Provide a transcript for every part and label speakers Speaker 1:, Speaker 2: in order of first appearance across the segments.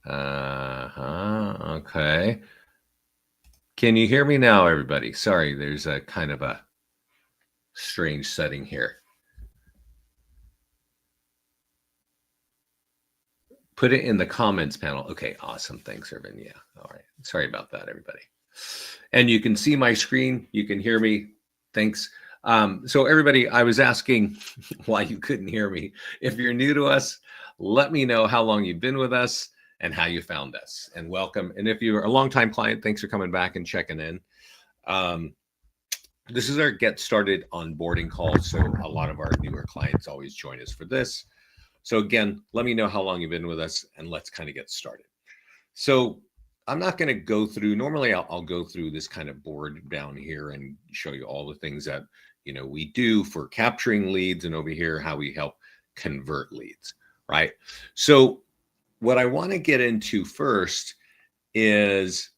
Speaker 1: Okay. Can you hear me now, everybody? Sorry, there's a kind of a strange setting here. Put it in the comments panel. Okay, awesome. Thanks, Irvin. Yeah. All right. Sorry about that, everybody. And you can see my screen. You can hear me. Thanks. So everybody, I was asking why you couldn't hear me. If you're new to us, let me know how long you've been with us and how you found us. And welcome. And if you're a longtime client, thanks for coming back and checking in. This is our get started onboarding call. So a lot of our newer clients always join us for this. So again, let me know how long you've been with us and let's kind of get started. So I'm not going to go through, normally I'll go through this kind of board down here and show you all the things that, we do for capturing leads, and over here, how we help convert leads, right? So what I want to get into first is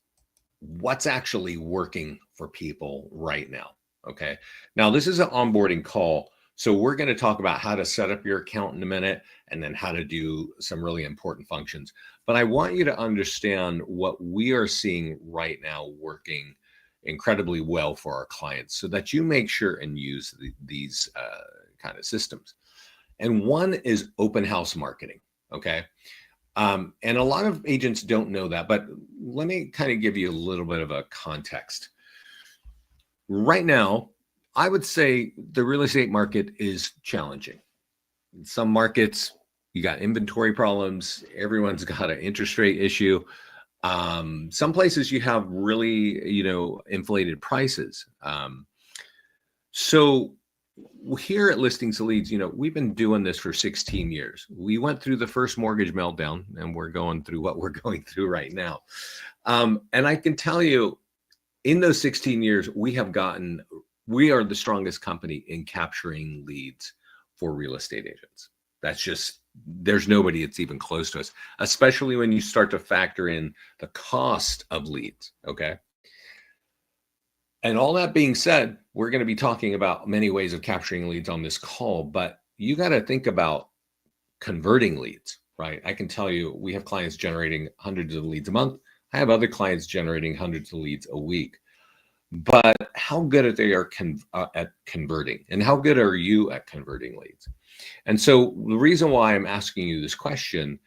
Speaker 1: what's actually working for people right now. Okay. Now this is an onboarding call. So we're going to talk about how to set up your account in a minute and then how to do some really important functions. But I want you to understand what we are seeing right now working incredibly well for our clients so that you make sure and use these kind of systems. And one is open house marketing. Okay. And a lot of agents don't know that, but let me kind of give you a little bit of a context. Right now, I would say the real estate market is challenging. In some markets, you got inventory problems. Everyone's got an interest rate issue. Some places you have really, inflated prices. So here at Listings to Leads, we've been doing this for 16 years. We went through the first mortgage meltdown and we're going through what we're going through right now. And I can tell you, in those 16 years, we are the strongest company in capturing leads for real estate agents. There's nobody that's even close to us, especially when you start to factor in the cost of leads. Okay. And all that being said, we're going to be talking about many ways of capturing leads on this call, but you got to think about converting leads, right? I can tell you, we have clients generating hundreds of leads a month. I have other clients generating hundreds of leads a week. But how good are they at converting, and how good are you at converting leads? And so the reason why I'm asking you this question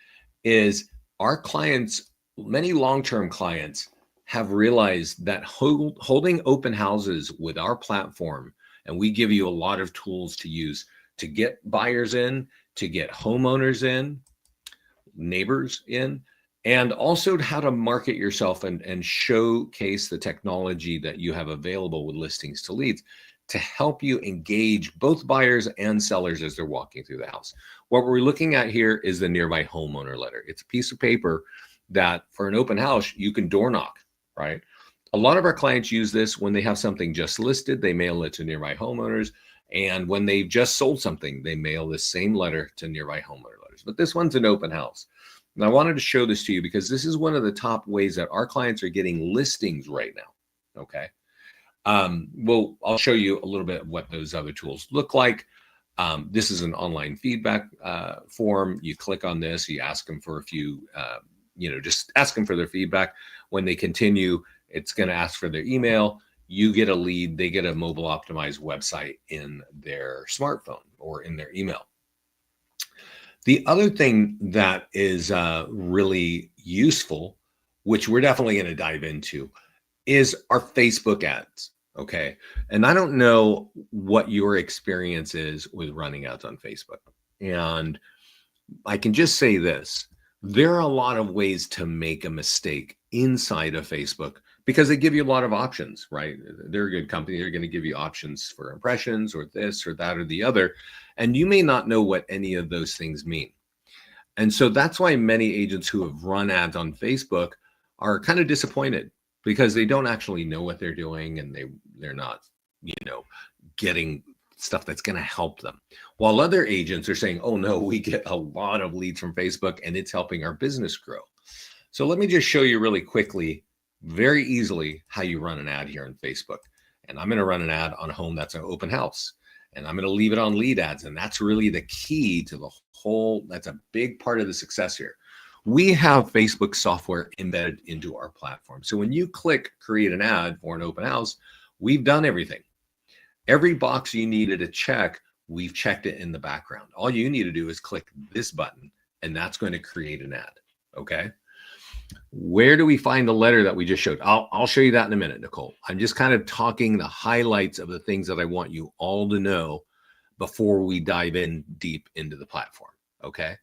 Speaker 1: is our clients, many long-term clients, have realized that holding open houses with our platform, and we give you a lot of tools to use to get buyers in, to get homeowners in, neighbors in, and also how to market yourself and showcase the technology that you have available with Listings to Leads to help you engage both buyers and sellers as they're walking through the house. What we're looking at here is the nearby homeowner letter. It's a piece of paper that for an open house, you can door knock, right? A lot of our clients use this when they have something just listed, they mail it to nearby homeowners. And when they've just sold something, they mail this same letter to nearby homeowner letters. But this one's an open house. And I wanted to show this to you because this is one of the top ways that our clients are getting listings right now. Okay. Well, I'll show you a little bit of what those other tools look like. This is an online feedback form. You click on this, you ask them for a few, just ask them for their feedback. When they continue, it's going to ask for their email. You get a lead, they get a mobile optimized website in their smartphone or in their email. The other thing that is really useful, which we're definitely going to dive into, is our Facebook ads. Okay. And I don't know what your experience is with running ads on Facebook. And I can just say this, there are a lot of ways to make a mistake inside of Facebook because they give you a lot of options, right? They're a good company. They're going to give you options for impressions or this or that or the other. And you may not know what any of those things mean. And so that's why many agents who have run ads on Facebook are kind of disappointed because they don't actually know what they're doing and they're not, getting stuff that's going to help them. While other agents are saying, oh no, we get a lot of leads from Facebook and it's helping our business grow. So let me just show you really quickly, very easily, how you run an ad here on Facebook. And I'm going to run an ad on a home that's an open house. And I'm going to leave it on lead ads. And that's really the key to the whole, that's a big part of the success here. we have Facebook software embedded into our platform. So when you click create an ad for an open house, we've done everything. Every box you needed to check, we've checked it in the background. All you need to do is click this button, and that's going to create an ad. Okay. Where do we find the letter that we just showed? I'll show you that in a minute, Nicole. I'm just kind of talking the highlights of the things that I want you all to know before we dive in deep into the platform. Okay.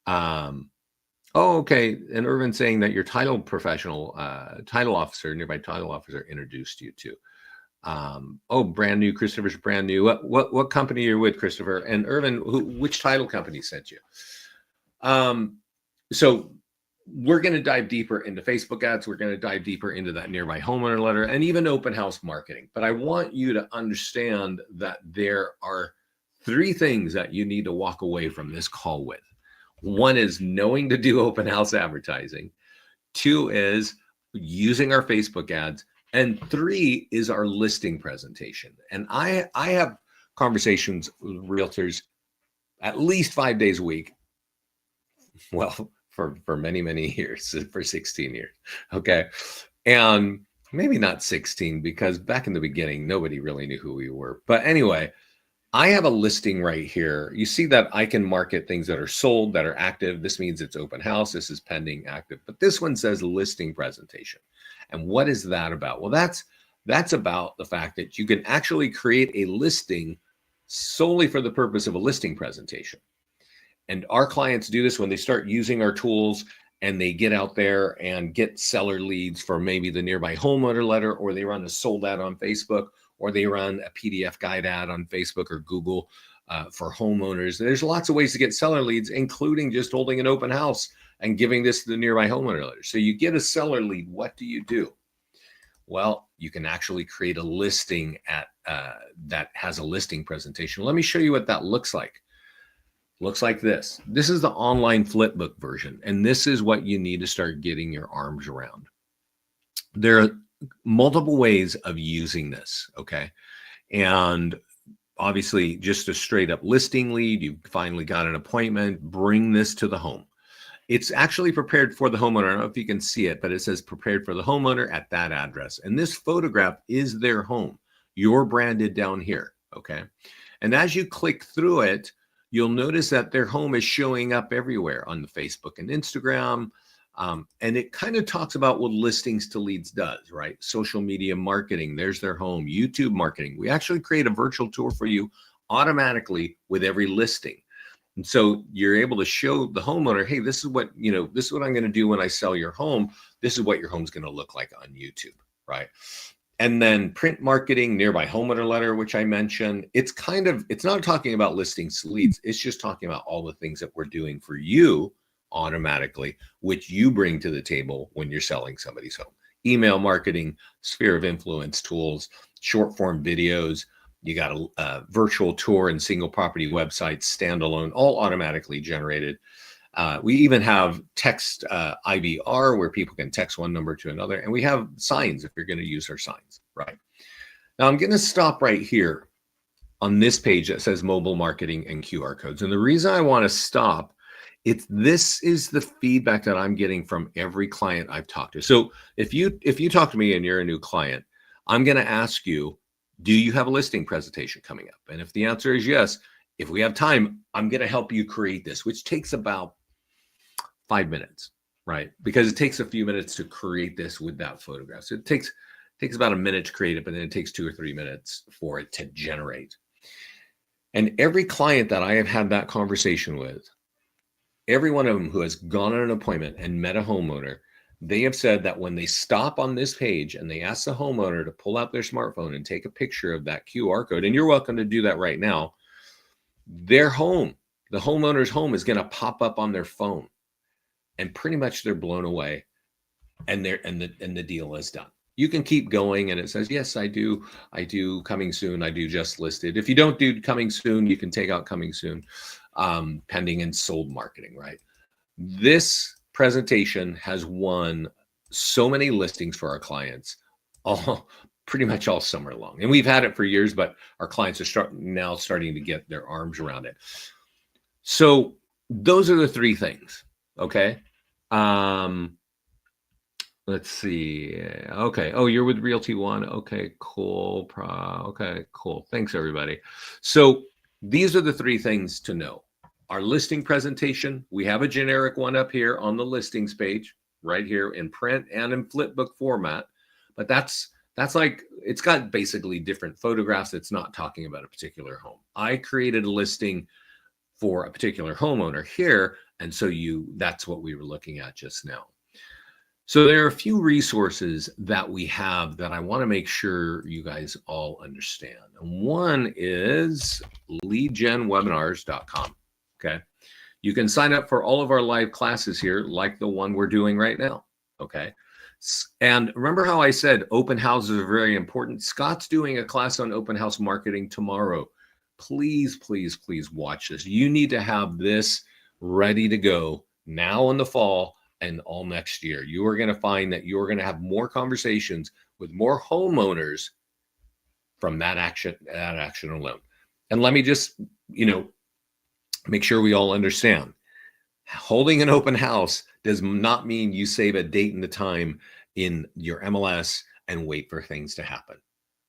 Speaker 1: Oh, okay. And Irvin saying that your title professional, title officer, nearby title officer introduced you to. Oh, brand new. Christopher's brand new. What company you're with, Christopher? And Irvin, which title company sent you? So we're going to dive deeper into Facebook ads. We're going to dive deeper into that nearby homeowner letter and even open house marketing. But I want you to understand that there are 3 things that you need to walk away from this call with. 1 is knowing to do open house advertising. 2 is using our Facebook ads. And 3 is our listing presentation. And I have conversations with realtors at least 5 days a week. Well, for many, many years, for 16 years. Okay. And maybe not 16, because back in the beginning, nobody really knew who we were. But anyway, I have a listing right here. You see that I can market things that are sold, that are active. This means it's open house. This is pending, active. But this one says listing presentation. And what is that about? Well, that's about the fact that you can actually create a listing solely for the purpose of a listing presentation. And our clients do this when they start using our tools and they get out there and get seller leads for maybe the nearby homeowner letter, or they run a sold ad on Facebook, or they run a PDF guide ad on Facebook or Google for homeowners. There's lots of ways to get seller leads, including just holding an open house and giving this to the nearby homeowner letter. So you get a seller lead. What do? Well, you can actually create a listing that has a listing presentation. Let me show you what that looks like. Looks like this. This is the online flipbook version, and this is what you need to start getting your arms around. There are multiple ways of using this, okay? And obviously, just a straight up listing lead, you finally got an appointment, bring this to the home. It's actually prepared for the homeowner. I don't know if you can see it, but it says prepared for the homeowner at that address. And this photograph is their home. You're branded down here, okay? And as you click through it, you'll notice that their home is showing up everywhere on the Facebook and Instagram. And it kind of talks about what listings to leads does, right? Social media marketing, there's their home. YouTube marketing. We actually create a virtual tour for you automatically with every listing. And so you're able to show the homeowner, hey, this is what I'm going to do when I sell your home. This is what your home's going to look like on YouTube, right? And then print marketing, nearby homeowner letter, which I mentioned, it's not talking about listings to leads. It's just talking about all the things that we're doing for you automatically, which you bring to the table when you're selling somebody's home. Email marketing, sphere of influence tools, short form videos. You got a virtual tour and single property websites, standalone, all automatically generated. We even have text IVR, where people can text one number to another. And we have signs if you're going to use our signs, right? Now I'm going to stop right here on this page that says mobile marketing and QR codes. And the reason I want to stop, this is the feedback that I'm getting from every client I've talked to. So if you talk to me and you're a new client, I'm going to ask you, do you have a listing presentation coming up? And if the answer is yes, if we have time, I'm going to help you create this, which takes about 5 minutes, right? Because it takes a few minutes to create this with that photograph. So it takes about a minute to create it, but then it takes 2 or 3 minutes for it to generate. And every client that I have had that conversation with, every one of them who has gone on an appointment and met a homeowner, they have said that when they stop on this page and they ask the homeowner to pull out their smartphone and take a picture of that QR code, and you're welcome to do that right now, their home, the homeowner's home, is going to pop up on their phone. And pretty much they're blown away, and the deal is done. You can keep going, and it says, yes, I do coming soon. I do just listed. If you don't do coming soon, you can take out coming soon, pending and sold marketing, right? This presentation has won so many listings for our clients, pretty much all summer long. And we've had it for years, but our clients are starting to get their arms around it. So those are the 3 things, okay? Let's see. Okay. Oh, you're with Realty One. Okay, cool. Okay, cool. Thanks, everybody. So these are the three things to know. Our listing presentation, we have a generic one up here on the listings page, right here in print and in flipbook format. But that's like, it's got basically different photographs. It's not talking about a particular home. I created a listing for a particular homeowner here. And so that's what we were looking at just now. So there are a few resources that we have that I want to make sure you guys all understand. And one is leadgenwebinars.com. Okay. You can sign up for all of our live classes here, like the one we're doing right now. Okay. And remember how I said open houses are very important? Scott's doing a class on open house marketing tomorrow. Please, please, please watch this. You need to have this ready to go now in the fall and all next year. You are going to find that you're going to have more conversations with more homeowners from that action alone. And let me just, make sure we all understand. Holding an open house does not mean you save a date and the time in your MLS and wait for things to happen.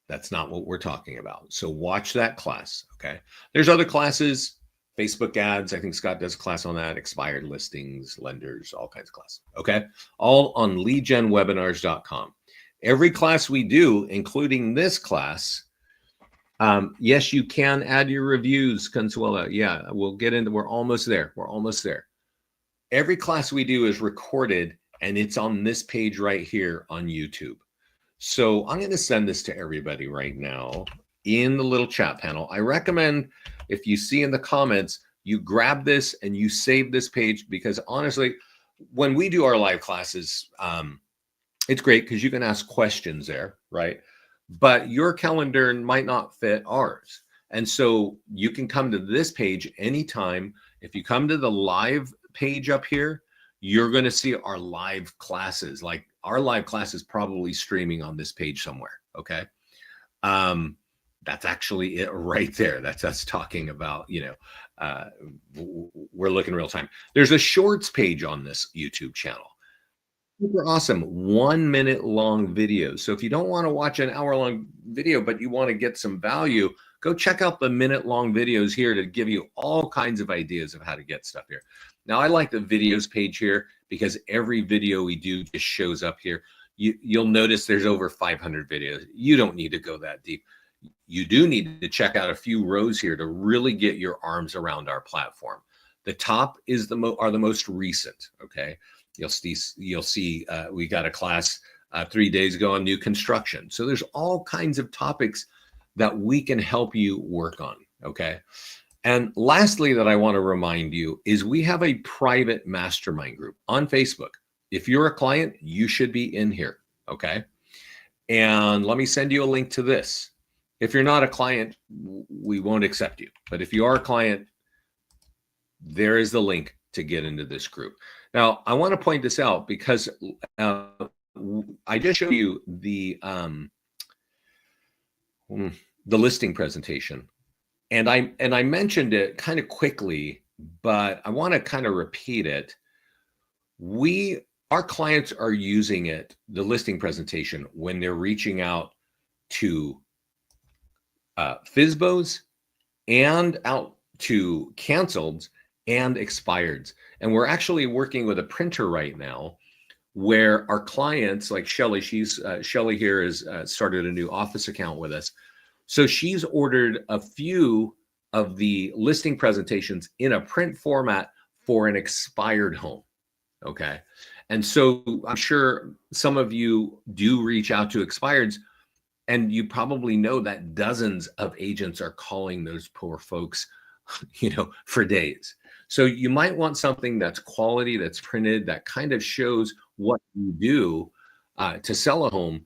Speaker 1: That's not what we're talking about. So watch that class, okay? There's other classes, Facebook ads. I think Scott does a class on that, expired listings, lenders, all kinds of classes, okay? All on leadgenwebinars.com. Every class we do, including this class, yes, you can add your reviews, Consuela. Yeah, we'll get into, we're almost there. We're almost there. Every class we do is recorded and it's on this page right here on YouTube. So I'm going to send this to everybody right now in the little chat panel. I recommend if you see in the comments, you grab this and you save this page, because honestly, when we do our live classes, it's great because you can ask questions there, right? But your calendar might not fit ours. And so you can come to this page anytime. If you come to the live page up here, you're going to see our live classes. Like our live class is probably streaming on this page somewhere. Okay. That's actually it right there. That's us talking about, we're looking real time. There's a shorts page on this YouTube channel. Super awesome 1 minute long videos. So if you don't want to watch an hour long video, but you want to get some value, go check out the minute long videos here to give you all kinds of ideas of how to get stuff here. Now, I like the videos page here because every video we do just shows up here. You'll notice there's over 500 videos. You don't need to go that deep. You do need to check out a few rows here to really get your arms around our platform. The top is are the most recent, okay? You'll see we got a class 3 days ago on new construction. So there's all kinds of topics that we can help you work on, okay? And lastly, that I want to remind you is we have a private mastermind group on Facebook. If you're a client, you should be in here, okay? And let me send you a link to this. If you're not a client, we won't accept you. But if you are a client, there is the link to get into this group. Now, I want to point this out because I just showed you the listing presentation, and I mentioned it kind of quickly, but I want to kind of repeat it. Our clients are using it, the listing presentation, when they're reaching out to FSBOs and out to canceleds and expireds. And we're actually working with a printer right now where our clients, like Shelly, Shelly here has started a new office account with us. So she's ordered a few of the listing presentations in a print format for an expired home. Okay. And so I'm sure some of you do reach out to expireds, and you probably know that dozens of agents are calling those poor folks, for days. So you might want something that's quality, that's printed, that kind of shows what you do to sell a home,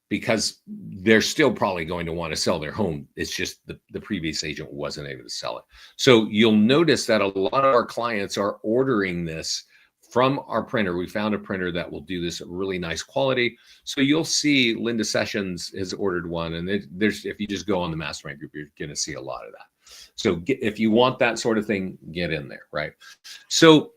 Speaker 1: because they're still probably going to want to sell their home. It's just the previous agent wasn't able to sell it. So you'll notice that a lot of our clients are ordering this from our printer. We found a printer that will do this at really nice quality. So you'll see Linda Sessions has ordered one, and if you just go on the mastermind group, you're going to see a lot of that. So if you want that sort of thing, get in there, right? So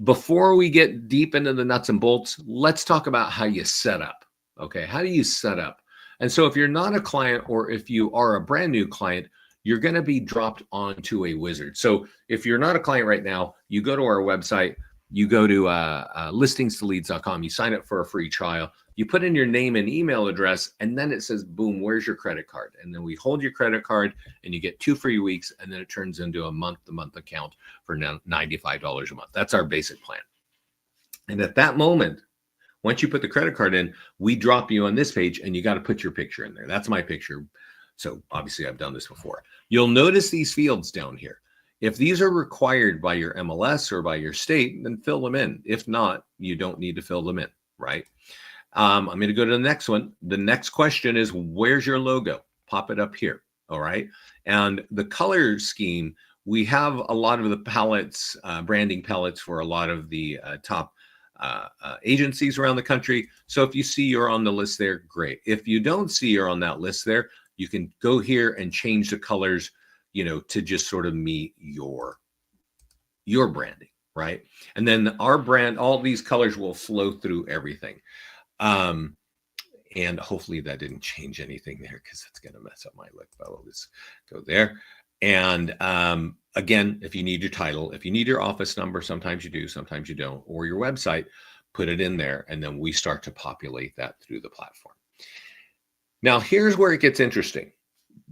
Speaker 1: Before we get deep into the nuts and bolts, let's talk about how you set up. Okay, how do you set up? And so if you're not a client, or if you are a brand new client, you're going to be dropped onto a wizard. So if you're not a client right now, you go to our website, you go to listingstoleads.com, you sign up for a free trial, you put in your name and email address, and then it says, boom, where's your credit card? And then we hold your credit card and you get 2 free weeks, and then it turns into a month-to-month account for $95 a month. That's our basic plan. And at that moment, once you put the credit card in, we drop you on this page, and you got to put your picture in there. That's my picture. So obviously I've done this before. You'll notice these fields down here. If these are required by your MLS or by your state, then fill them in. If not, you don't need to fill them in, right? I'm going to go to the next one. The next question is, where's your logo? Pop it up here. All right. And the color scheme, we have a lot of the palettes, branding palettes for a lot of the top agencies around the country. So if you see you're on the list there, great. If you don't see you're on that list there, you can go here and change the colors, to just sort of meet your branding, right? And then our brand, all these colors will flow through everything. And hopefully that didn't change anything there, because that's going to mess up my look. But we'll just go there. And again, if you need your title, if you need your office number, sometimes you do, sometimes you don't, or your website, put it in there. And then we start to populate that through the platform. Now, here's where it gets interesting.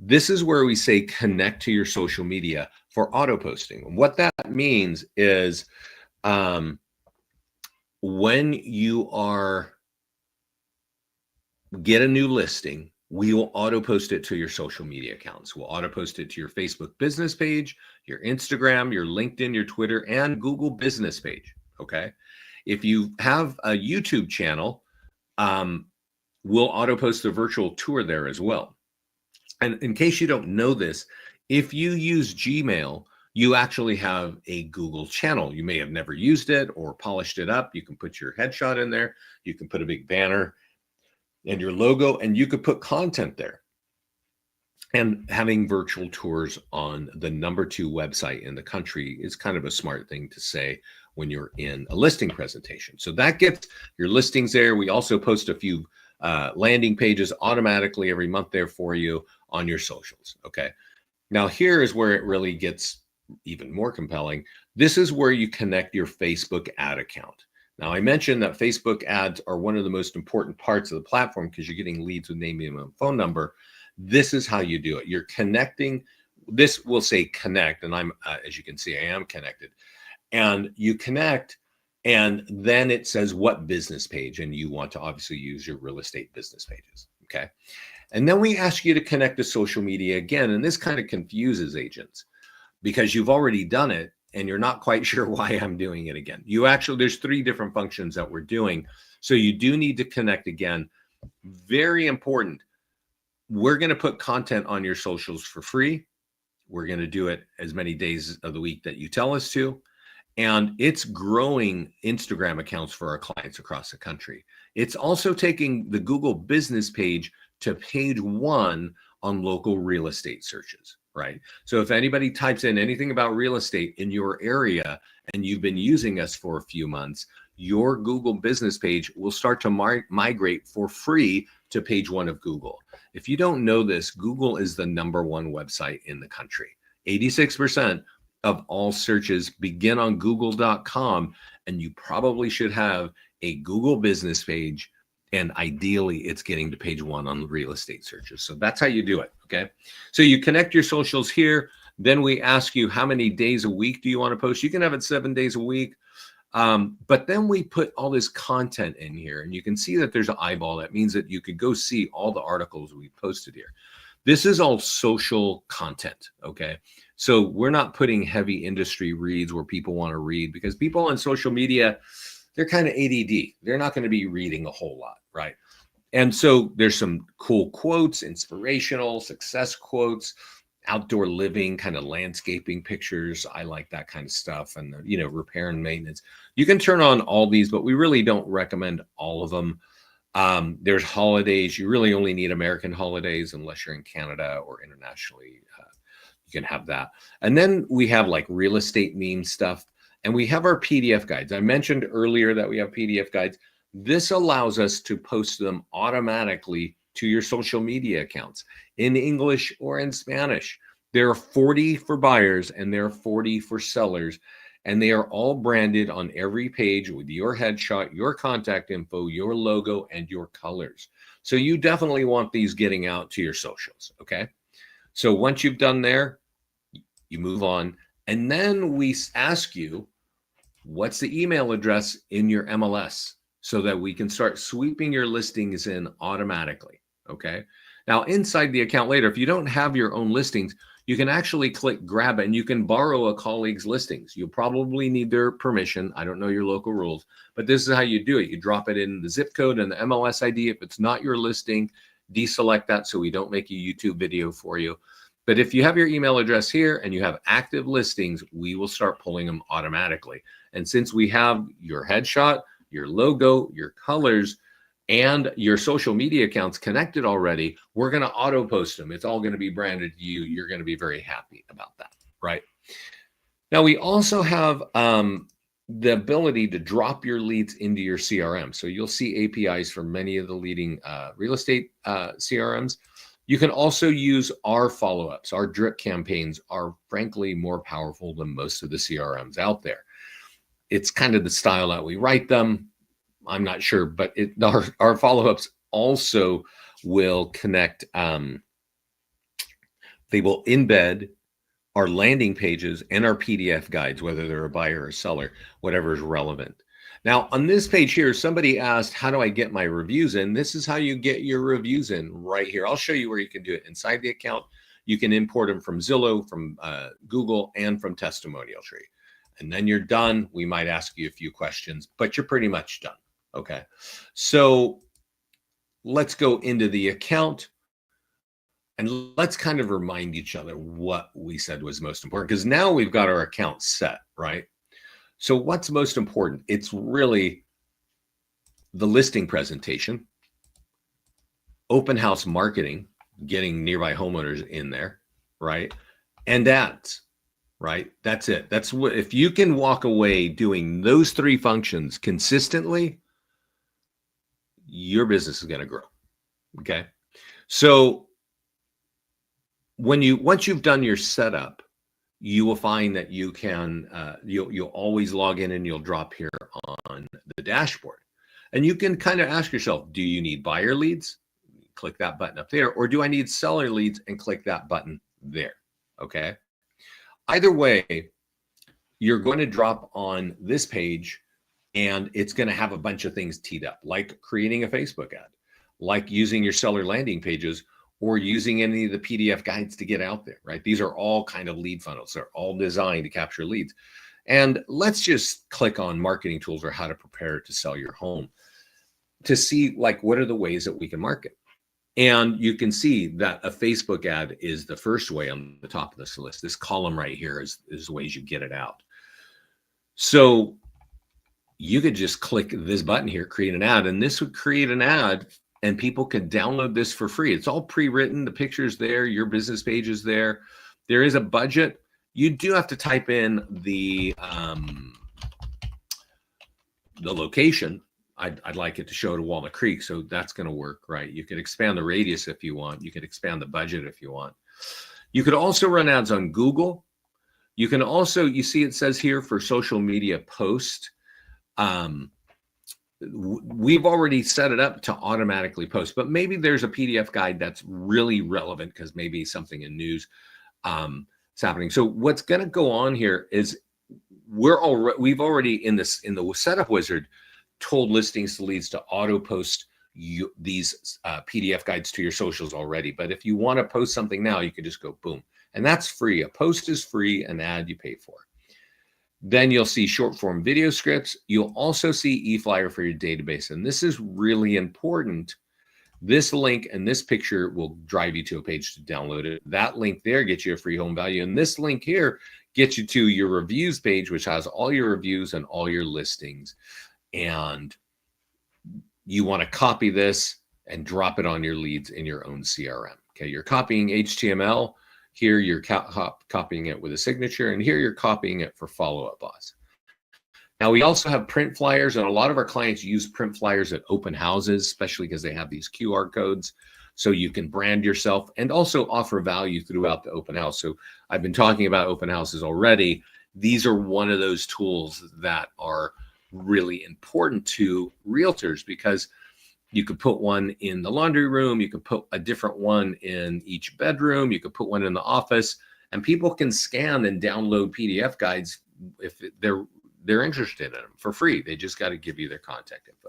Speaker 1: This is where we say connect to your social media for auto posting. And what that means is when you get a new listing, we will auto post it to your social media accounts. We'll auto post it to your Facebook business page, your Instagram, your LinkedIn, your Twitter, and Google business page. Okay. If you have a YouTube channel, we'll auto post a virtual tour there as well. And in case you don't know this, if you use Gmail, you actually have a Google channel. You may have never used it or polished it up. You can put your headshot in there. You can put a big banner and your logo, and you could put content there. And having virtual tours on the #2 website in the country is kind of a smart thing to say when you're in a listing presentation. So that gets your listings there. We also post a few landing pages automatically every month there for you on your socials. Okay. Now here is where it really gets even more compelling. This is where you connect your Facebook ad account. Now, I mentioned that Facebook ads are one of the most important parts of the platform because you're getting leads with name, email, and phone number. This is how you do it. You're connecting. This will say connect, and I'm, as you can see, I am connected. And you connect, and then it says what business page, and you want to obviously use your real estate business pages. Okay. And then we ask you to connect to social media again, and this kind of confuses agents because you've already done it and you're not quite sure why I'm doing it again. There's 3 different functions that we're doing. So you do need to connect again. Very important. We're going to put content on your socials for free. We're going to do it as many days of the week that you tell us to. And it's growing Instagram accounts for our clients across the country. It's also taking the Google business page to page 1 on local real estate searches, right? So if anybody types in anything about real estate in your area and you've been using us for a few months, your Google business page will start to migrate for free to page 1 of Google. If you don't know this, Google is the #1 website in the country. 86% of all searches begin on google.com, and you probably should have a Google business page, and ideally it's getting to page 1 on real estate searches. So that's how you do it. Okay. So you connect your socials here. Then we ask you how many days a week do you want to post? You can have it 7 days a week. But then we put all this content in here, and you can see that there's an eyeball. That means that you could go see all the articles we posted here. This is all social content. Okay. So we're not putting heavy industry reads where people want to read, because people on social media, they're kind of ADD. They're not going to be reading a whole lot, right? And so there's some cool quotes, inspirational success quotes, outdoor living, kind of landscaping pictures. I like that kind of stuff. And, repair and maintenance. You can turn on all these, but we really don't recommend all of them. There's holidays. You really only need American holidays unless you're in Canada or internationally. You can have that. And then we have like real estate meme stuff. And we have our PDF guides. I mentioned earlier that we have PDF guides. This allows us to post them automatically to your social media accounts in English or in Spanish. There are 40 for buyers and there are 40 for sellers, and they are all branded on every page with your headshot, your contact info, your logo, and your colors. So you definitely want these getting out to your socials, okay? So once you've done there, you move on, and then we ask you, what's the email address in your MLS, so that we can start sweeping your listings in automatically, okay? Now, inside the account later, if you don't have your own listings, you can actually click grab it and you can borrow a colleague's listings. You'll probably need their permission. I don't know your local rules, but this is how you do it. You drop it in the zip code and the MLS ID. If it's not your listing, deselect that so we don't make a YouTube video for you. But if you have your email address here and you have active listings, we will start pulling them automatically. And since we have your headshot, your logo, your colors, and your social media accounts connected already, we're going to auto post them. It's all going to be branded to you. You're going to be very happy about that, right? Now, we also have the ability to drop your leads into your CRM. So you'll see APIs for many of the leading real estate CRMs. You can also use our follow-ups. Our drip campaigns are frankly more powerful than most of the CRMs out there. It's kind of the style that we write them. I'm not sure, but our follow-ups also will connect. They will embed our landing pages and our PDF guides, whether they're a buyer or seller, whatever is relevant. Now, on this page here, somebody asked, how do I get my reviews in? This is how you get your reviews in right here. I'll show you where you can do it inside the account. You can import them from Zillow, from Google, and from Testimonial Tree. And then you're done. We might ask you a few questions, but you're pretty much done. Okay. So let's go into the account and let's kind of remind each other what we said was most important, because now we've got our account set, right? So what's most important? It's really the listing presentation, open house marketing, getting nearby homeowners in there, right? And ads, right? That's it. That's what, if you can walk away doing those three functions consistently, your business is going to grow. Okay. So once you've done your setup, you will find that you can, you'll always log in and you'll drop here on the dashboard. And you can kind of ask yourself, do you need buyer leads? Click that button up there. Or do I need seller leads? And click that button there. Okay. Either way, you're going to drop on this page and it's going to have a bunch of things teed up, like creating a Facebook ad, like using your seller landing pages, or using any of the PDF guides to get out there, right? These are all kind of lead funnels. They're all designed to capture leads. And let's just click on marketing tools or how to prepare to sell your home to see like what are the ways that we can market. And you can see that a Facebook ad is the first way on the top of this list. This column right here is the ways you get it out. So you could just click this button here, create an ad, and this would create an ad and people could download this for free. It's all pre-written. The picture's there. Your business page is there. There is a budget. You do have to type in the location. I'd like it to show to Walnut Creek, so that's going to work, right? You could expand the radius if you want. You could expand the budget if you want. You could also run ads on Google. You can also, you see it says here for social media post. We've already set it up to automatically post, but maybe there's a PDF guide that's really relevant because maybe something in news is happening. So what's going to go on here is we've already in the setup wizard told listings to leads to auto post these PDF guides to your socials already. But if you want to post something now, you can just go boom, and that's free. A post is free, an ad you pay for. Then you'll see short form video scripts. You'll also see eFlyer for your database. And this is really important. This link and this picture will drive you to a page to download it. That link there gets you a free home value. And this link here gets you to your reviews page, which has all your reviews and all your listings. And you want to copy this and drop it on your leads in your own CRM. Okay, you're copying HTML. Here you're copying it with a signature, and here you're copying it for follow-up boss. Now, we also have print flyers, and a lot of our clients use print flyers at open houses, especially because they have these QR codes. So you can brand yourself and also offer value throughout the open house. So I've been talking about open houses already. These are one of those tools that are really important to realtors, because you could put one in the laundry room, you could put a different one in each bedroom, you could put one in the office, and people can scan and download PDF guides if they're interested in them for free. They just got to give you their contact info.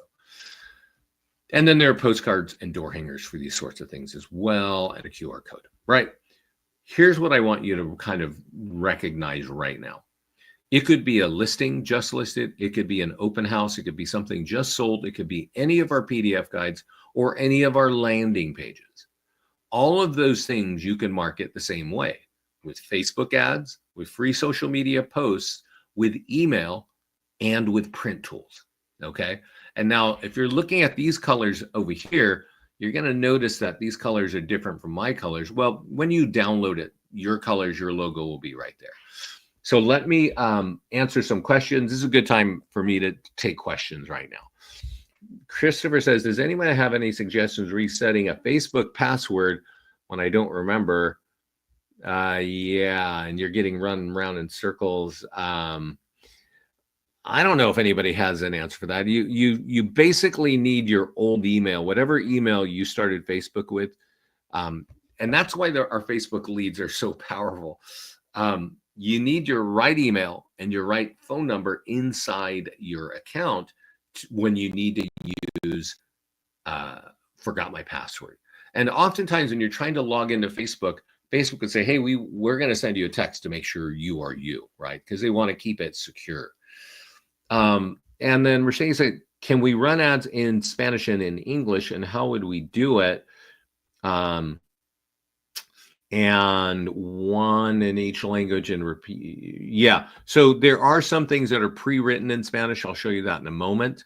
Speaker 1: And then there are postcards and door hangers for these sorts of things as well, and a QR code, right? Here's what I want you to kind of recognize right now. It could be a listing just listed. It could be an open house. It could be something just sold. It could be any of our PDF guides or any of our landing pages. All of those things you can market the same way, with Facebook ads, with free social media posts, with email, and with print tools, okay? And now, if you're looking at these colors over here, you're gonna notice that these colors are different from my colors. Well, when you download it, your colors, your logo will be right there. So let me answer some questions. This is a good time for me to take questions right now. Christopher says, does anyone have any suggestions resetting a Facebook password when I don't remember? Yeah, and you're getting run around in circles. I don't know if anybody has an answer for that. You basically need your old email, whatever email you started Facebook with. And that's why our Facebook leads are so powerful. You need your right email and your right phone number inside your account when you need to use forgot my password. And oftentimes when you're trying to log into Facebook, Facebook would say, hey, we're going to send you a text to make sure you are you, right? Because they want to keep it secure. And then Mercedes said, can we run ads in Spanish and in English, and how would we do it? And one in each language and repeat. Yeah, so there are some things that are pre-written in Spanish. I'll show you that in a moment.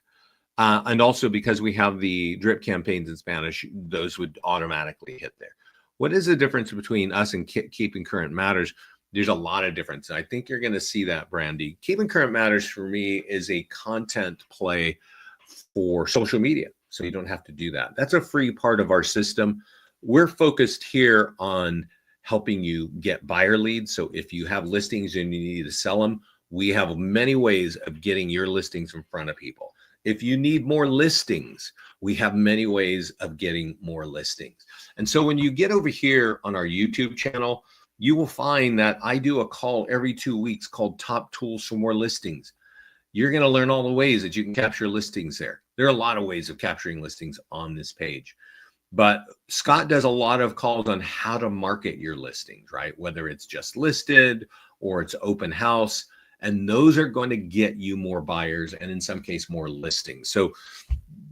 Speaker 1: And also because we have the drip campaigns in Spanish, those would automatically hit there. What is the difference between us and Keeping Current Matters? There's a lot of difference. I think you're going to see that, Brandy. Keeping Current Matters for me is a content play for social media. So you don't have to do that. That's a free part of our system. We're focused here on helping you get buyer leads. So if you have listings and you need to sell them, we have many ways of getting your listings in front of people. If you need more listings, we have many ways of getting more listings. And so when you get over here on our YouTube channel, you will find that I do a call every 2 weeks called Top Tools for More Listings. You're going to learn all the ways that you can capture listings there. There are a lot of ways of capturing listings on this page. But Scott does a lot of calls on how to market your listings, right? Whether it's just listed or it's open house. And those are going to get you more buyers and in some case more listings. So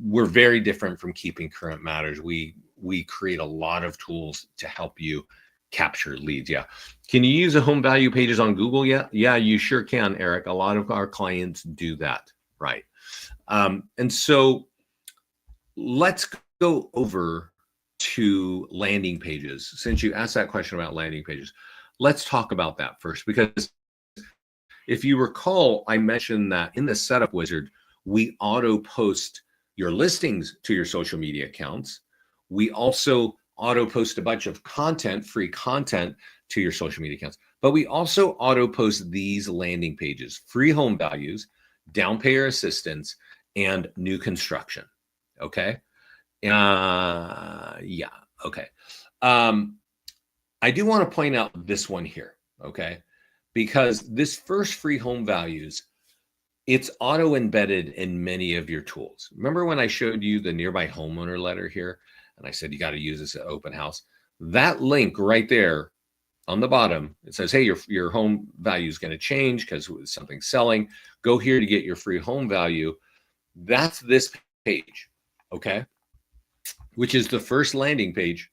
Speaker 1: we're very different from Keeping Current Matters. We create a lot of tools to help you capture leads. Yeah. Can you use the home value pages on Google yet? Yeah, you sure can, Eric. A lot of our clients do that, right? And so let's go over to landing pages. Since you asked that question about landing pages, let's talk about that first, because if you recall, I mentioned that in the setup wizard, we auto post your listings to your social media accounts. We also auto post a bunch of content, free content to your social media accounts, but we also auto post these landing pages: free home values, down payer assistance, and new construction. Okay. Yeah. Okay. I do want to point out this one here. Okay. Because this first free home values, it's auto embedded in many of your tools. Remember when I showed you the nearby homeowner letter here? And I said, you got to use this at open house. That link right there on the bottom, it says, hey, your home value is going to change because something's selling. Go here to get your free home value. That's this page, okay? Which is the first landing page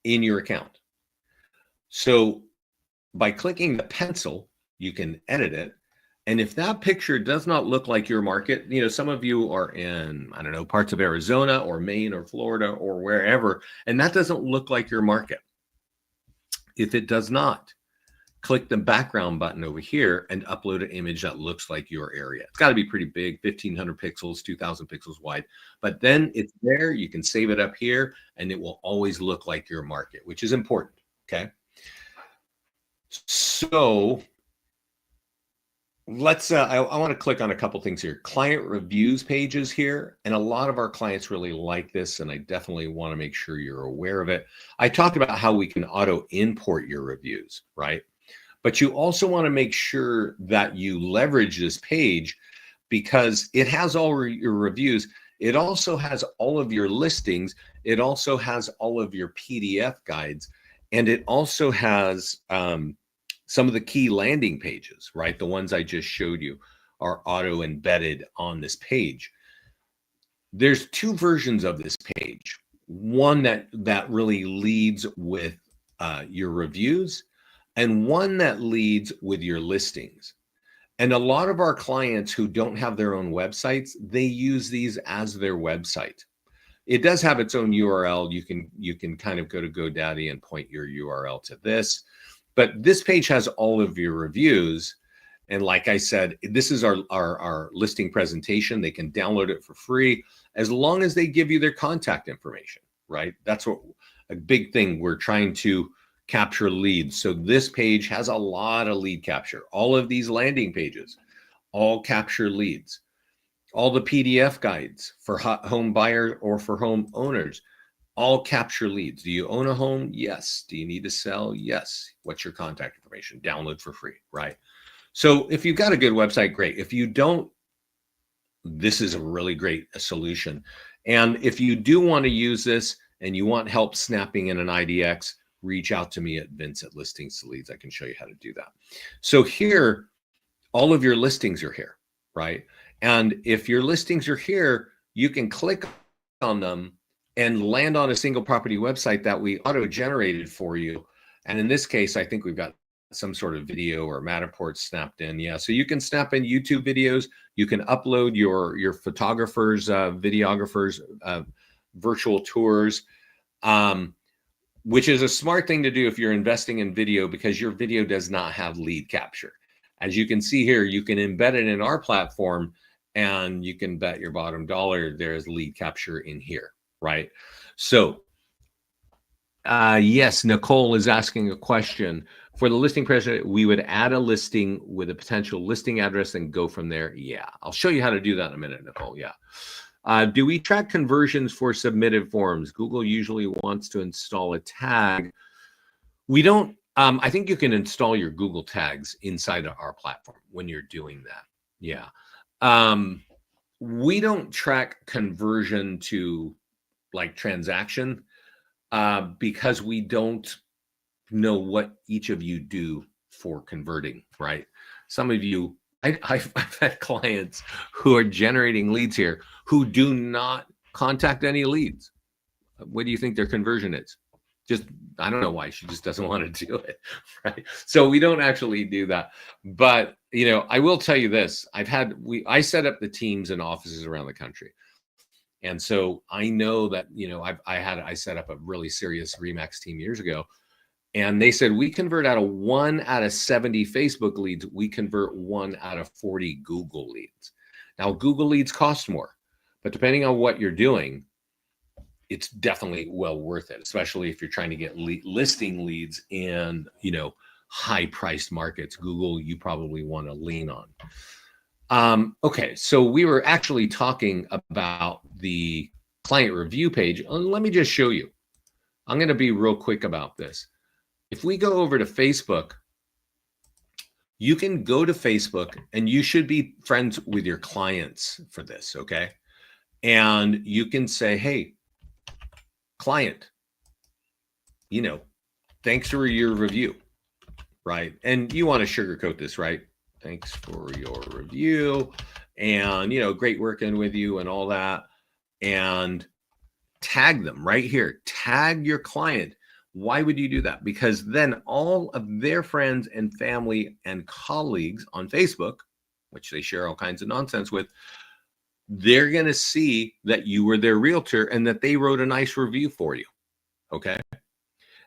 Speaker 1: in your account. So by clicking the pencil, you can edit it. And if that picture does not look like your market, you know, some of you are in, I don't know, parts of Arizona or Maine or Florida or wherever, and that doesn't look like your market. If it does not, click the background button over here and upload an image that looks like your area. It's got to be pretty big, 1,500 pixels, 2,000 pixels wide. But then it's there. You can save it up here, and it will always look like your market, which is important. Okay. So let's I want to click on a couple things here. Client reviews pages here, and a lot of our clients really like this, and I definitely want to make sure you're aware of it. I talked about how we can auto import your reviews, right? But you also want to make sure that you leverage this page because it has all your reviews. It also has all of your listings. It also has all of your PDF guides, and it also has some of the key landing pages, right? The ones I just showed you are auto embedded on this page. There's two versions of this page. One that really leads with your reviews, and one that leads with your listings. And a lot of our clients who don't have their own websites, they use these as their website. It does have its own URL. You can kind of go to GoDaddy and point your URL to this. But this page has all of your reviews. And like I said, this is our listing presentation. They can download it for free as long as they give you their contact information, right? That's what a big thing. We're trying to capture leads. So this page has a lot of lead capture. All of these landing pages all capture leads. All the PDF guides for home buyers or for home owners all capture leads. Do you own a home? Yes. Do you need to sell? Yes. What's your contact information? Download for free, right? So if you've got a good website, great. If you don't, this is a really great solution. And if you do want to use this and you want help snapping in an IDX, reach out to me at Vince at Listings to Leads. I can show you how to do that. So here, all of your listings are here, right? And if your listings are here, you can click on them and land on a single property website that we auto-generated for you. And in this case, I think we've got some sort of video or Matterport snapped in. Yeah, so you can snap in YouTube videos. You can upload your photographers, videographers, virtual tours, which is a smart thing to do if you're investing in video because your video does not have lead capture. As you can see here, you can embed it in our platform and you can bet your bottom dollar there's lead capture in here, right? So yes, Nicole is asking a question. For the listing president, we would add a listing with a potential listing address and go from there. Yeah, I'll show you how to do that in a minute, Nicole. Yeah. Do we track conversions for submitted forms? Google usually wants to install a tag. We don't. I think you can install your Google tags inside of our platform when you're doing that. Yeah. We don't track conversion to like transaction because we don't know what each of you do for converting, right? Some of you, I've had clients who are generating leads here who do not contact any leads. What do you think their conversion is? Just, I don't know why. She just doesn't want to do it, right? So we don't actually do that. But, you know, I will tell you this. I set up the teams and offices around the country. And so I know that, you know, I set up a really serious Remax team years ago. And they said, we convert out of 1 out of 70 Facebook leads. We convert 1 out of 40 Google leads. Now, Google leads cost more, but depending on what you're doing, it's definitely well worth it, especially if you're trying to get listing leads in, you know, high priced markets. Google, you probably want to lean on. Okay, so we were actually talking about the client review page. Let me just show you. I'm going to be real quick about this. If we go over to Facebook, you can go to Facebook and you should be friends with your clients for this, okay? And you can say, hey, client, you know, thanks for your review, right? And you want to sugarcoat this, right? Thanks for your review and, you know, great working with you and all that. And tag them right here. Tag your client. Why would you do that? Because then all of their friends and family and colleagues on Facebook, which they share all kinds of nonsense with, they're going to see that you were their realtor and that they wrote a nice review for you. Okay.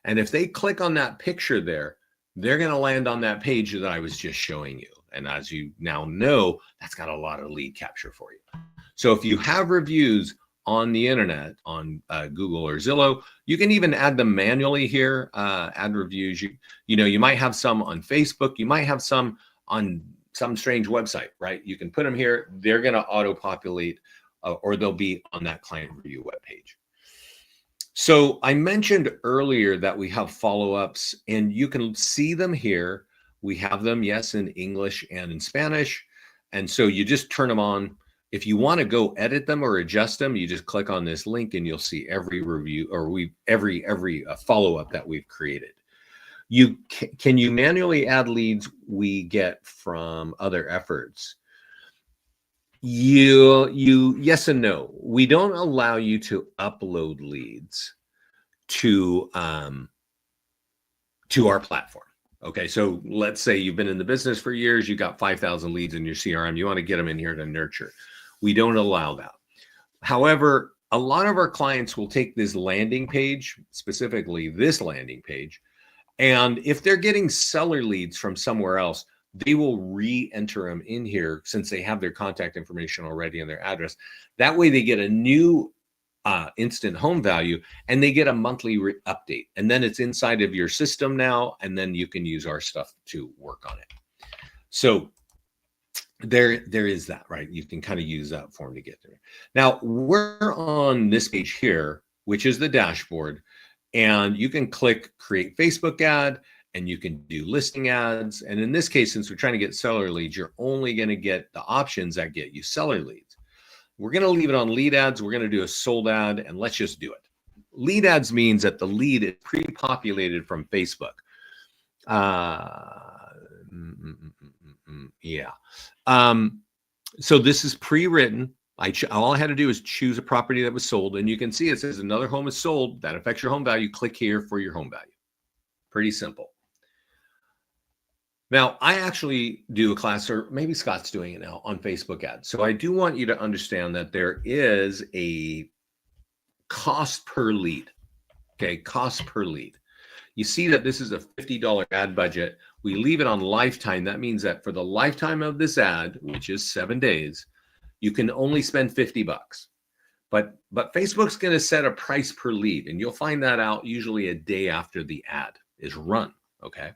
Speaker 1: And if they click on that picture there, they're going to land on that page that I was just showing you. And as you now know, that's got a lot of lead capture for you. So if you have reviews on the internet, on Google or Zillow, you can even add them manually here, add reviews. You might have some on Facebook, you might have some on some strange website, right? You can put them here, they're going to auto-populate, or they'll be on that client review webpage. So I mentioned earlier that we have follow-ups, and you can see them here. We have them, yes, in English and in Spanish. And so you just turn them on. If you want to go edit them or adjust them, you just click on this link and you'll see every review, or every follow-up that we've created. Can you manually add leads we get from other efforts? Yes and no. We don't allow you to upload leads to our platform. Okay, so let's say you've been in the business for years, you got 5,000 leads in your CRM, you want to get them in here to nurture. We don't allow that. However, a lot of our clients will take this landing page, specifically this landing page, and if they're getting seller leads from somewhere else, they will re-enter them in here since they have their contact information already and their address. That way they get a new instant home value, and they get a monthly update, and then it's inside of your system now, and then you can use our stuff to work on it. So there is that, right? You can kind of use that form to get there. Now we're on this page here, which is the dashboard, and you can click create Facebook ad, and you can do listing ads. And in this case, since we're trying to get seller leads, you're only going to get the options that get you seller leads. We're going to leave it on lead ads. We're going to do a sold ad, and let's just do it. Lead ads means that the lead is pre-populated from Facebook. Yeah. So this is pre-written. All I had to do is choose a property that was sold, and you can see it says another home is sold. That affects your home value. Click here for your home value. Pretty simple. Now, I actually do a class, or maybe Scott's doing it now, on Facebook ads. So I do want you to understand that there is a cost per lead. Okay, cost per lead. You see that this is a $50 ad budget. We leave it on lifetime. That means that for the lifetime of this ad, which is 7 days, you can only spend $50. But Facebook's going to set a price per lead, and you'll find that out usually a day after the ad is run. Okay.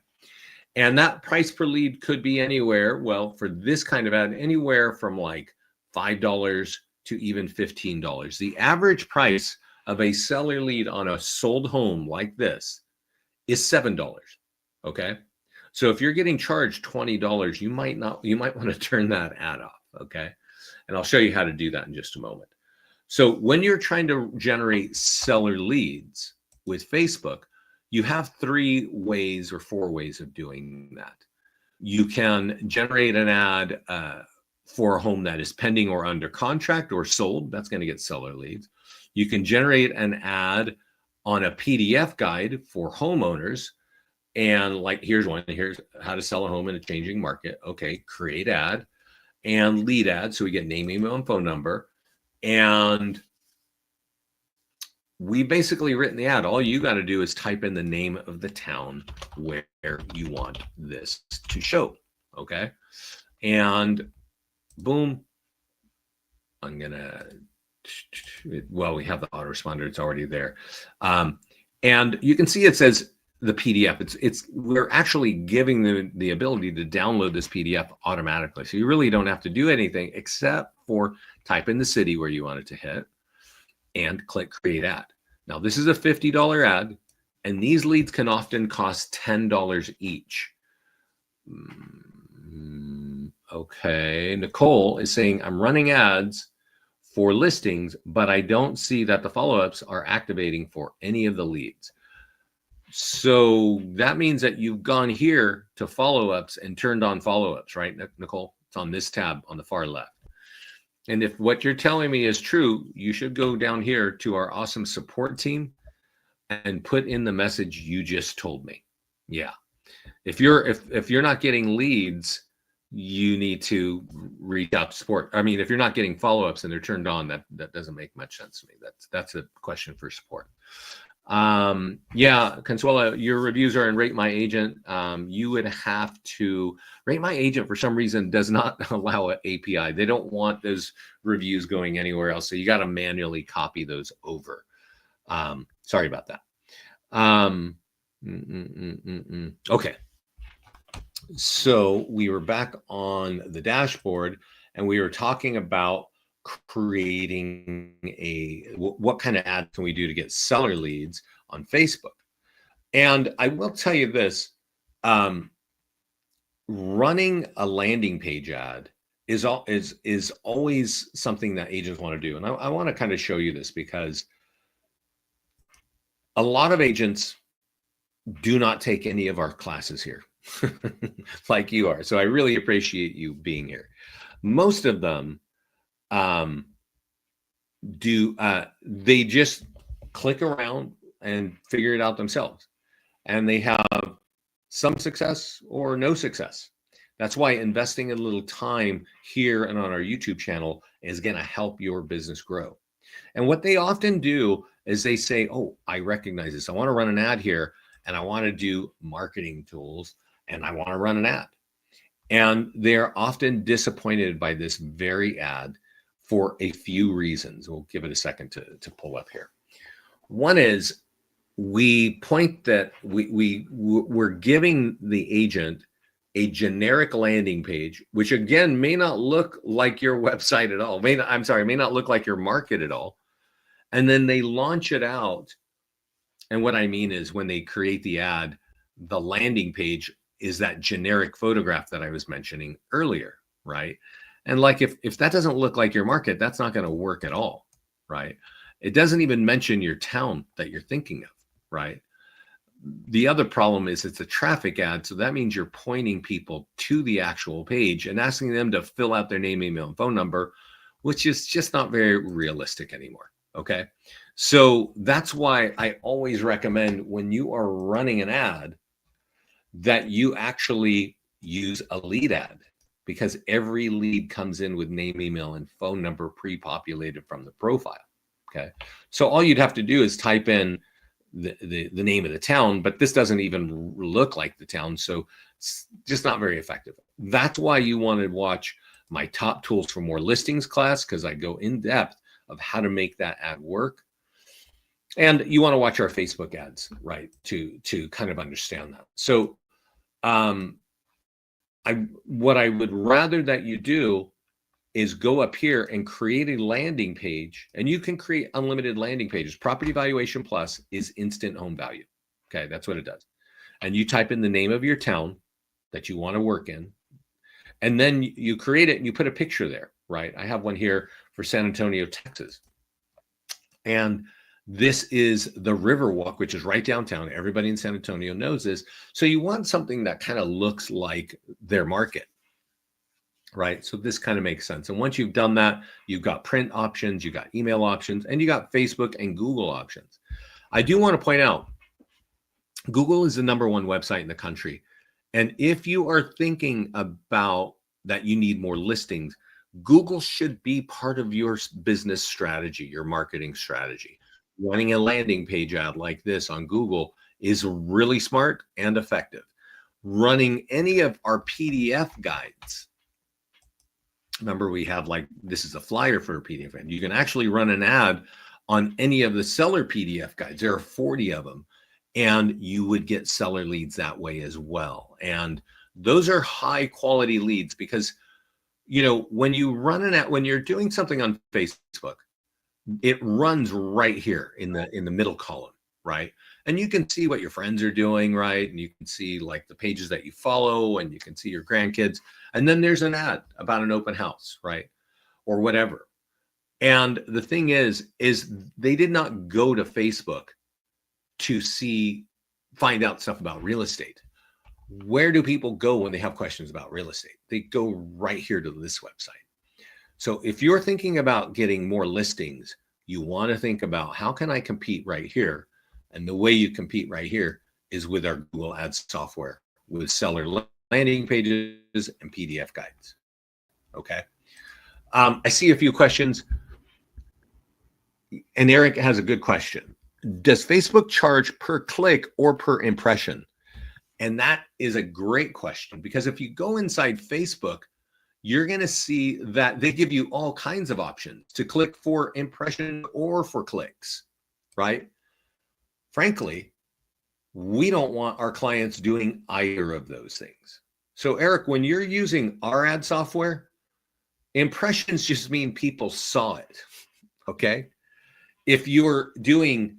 Speaker 1: And that price per lead could be anywhere, well, for this kind of ad, anywhere from like $5 to even $15. The average price of a seller lead on a sold home like this is $7. Okay. So if you're getting charged $20, you might want to turn that ad off. Okay. And I'll show you how to do that in just a moment. So when you're trying to generate seller leads with Facebook, you have 3 ways or 4 ways of doing that. You can generate an ad for a home that is pending or under contract or sold. That's going to get seller leads. You can generate an ad on a PDF guide for homeowners. And like, here's one. Here's how to sell a home in a changing market. Okay, create ad and lead ad. So we get name, email, and phone number. And we basically written the ad. All you got to do is type in the name of the town where you want this to show. Okay. And boom. I'm going to, well, we have the autoresponder. It's already there. And you can see it says the PDF. We're actually giving them the ability to download this PDF automatically. So you really don't have to do anything except for type in the city where you want it to hit and click create ad. Now this is a $50 ad, and these leads can often cost $10 each. Okay, Nicole is saying I'm running ads for listings, but I don't see that the follow-ups are activating for any of the leads. So that means that you've gone here to follow-ups and turned on follow-ups, right, Nicole? It's on this tab on the far left. And if what you're telling me is true, you should go down here to our awesome support team and put in the message you just told me. Yeah. If you're not getting leads, you need to reach out to support. I mean, if you're not getting follow-ups and they're turned on, that doesn't make much sense to me. That's a question for support. Yeah, Consuela, your reviews are in Rate My Agent. You would have to Rate My Agent for some reason does not allow an API. They don't want those reviews going anywhere else. So you got to manually copy those over. Sorry about that. Okay. So we were back on the dashboard and we were talking about creating what kind of ad can we do to get seller leads on Facebook. And I will tell you this, running a landing page ad is always something that agents want to do. And I want to kind of show you this because a lot of agents do not take any of our classes here like you are. So I really appreciate you being here. Most of them they just click around and figure it out themselves. And they have some success or no success. That's why investing a little time here and on our YouTube channel is going to help your business grow. And what they often do is they say, oh, I recognize this. I want to run an ad here and I want to do marketing tools and I want to run an ad. And they're often disappointed by this very ad for a few reasons. We'll give it a second to pull up here. One is we point that we're giving the agent a generic landing page, which again may not look like your website at all. May not look like your market at all. And then they launch it out. And what I mean is when they create the ad, the landing page is that generic photograph that I was mentioning earlier, right? And like if that doesn't look like your market, that's not going to work at all, right? It doesn't even mention your town that you're thinking of, right? The other problem is it's a traffic ad. So that means you're pointing people to the actual page and asking them to fill out their name, email, and phone number, which is just not very realistic anymore. Okay. So that's why I always recommend when you are running an ad that you actually use a lead ad, because every lead comes in with name, email, and phone number pre-populated from the profile. Okay. So all you'd have to do is type in the name of the town, but this doesn't even look like the town. So it's just not very effective. That's why you want to watch my top tools for more listings class, because I go in depth of how to make that ad work. And you want to watch our Facebook ads, right, to kind of understand that. So what I would rather that you do is go up here and create a landing page, and you can create unlimited landing pages. Property Valuation Plus is instant home value. Okay, that's what it does. And you type in the name of your town that you want to work in, and then you create it and you put a picture there, right? I have one here for San Antonio, Texas. And this is the Riverwalk, which is right downtown. Everybody in San Antonio knows this. So you want something that kind of looks like their market, right? So this kind of makes sense. And once you've done that, you've got print options, you got email options, and you got Facebook and Google options. I do want to point out, Google is the #1 website in the country. And if you are thinking about that you need more listings, Google should be part of your business strategy, your marketing strategy. Running a landing page ad like this on Google is really smart and effective. Running any of our PDF guides. Remember, we have this is a flyer for a PDF ad. You can actually run an ad on any of the seller PDF guides. There are 40 of them, and you would get seller leads that way as well. And those are high quality leads because, when you run an ad, when you're doing something on Facebook, it runs right here in the middle column, right? And you can see what your friends are doing, right? And you can see the pages that you follow, and you can see your grandkids. And then there's an ad about an open house, right? Or whatever. And the thing is they did not go to Facebook to find out stuff about real estate. Where do people go when they have questions about real estate? They go right here to this website. So if you're thinking about getting more listings, you want to think about how can I compete right here? And the way you compete right here is with our Google Ads software, with seller landing pages and PDF guides. Okay. I see a few questions. And Eric has a good question. Does Facebook charge per click or per impression? And that is a great question, because if you go inside Facebook, you're going to see that they give you all kinds of options to click for impression or for clicks, right? Frankly, we don't want our clients doing either of those things. So Eric, when you're using our ad software, impressions just mean people saw it, okay? If you're doing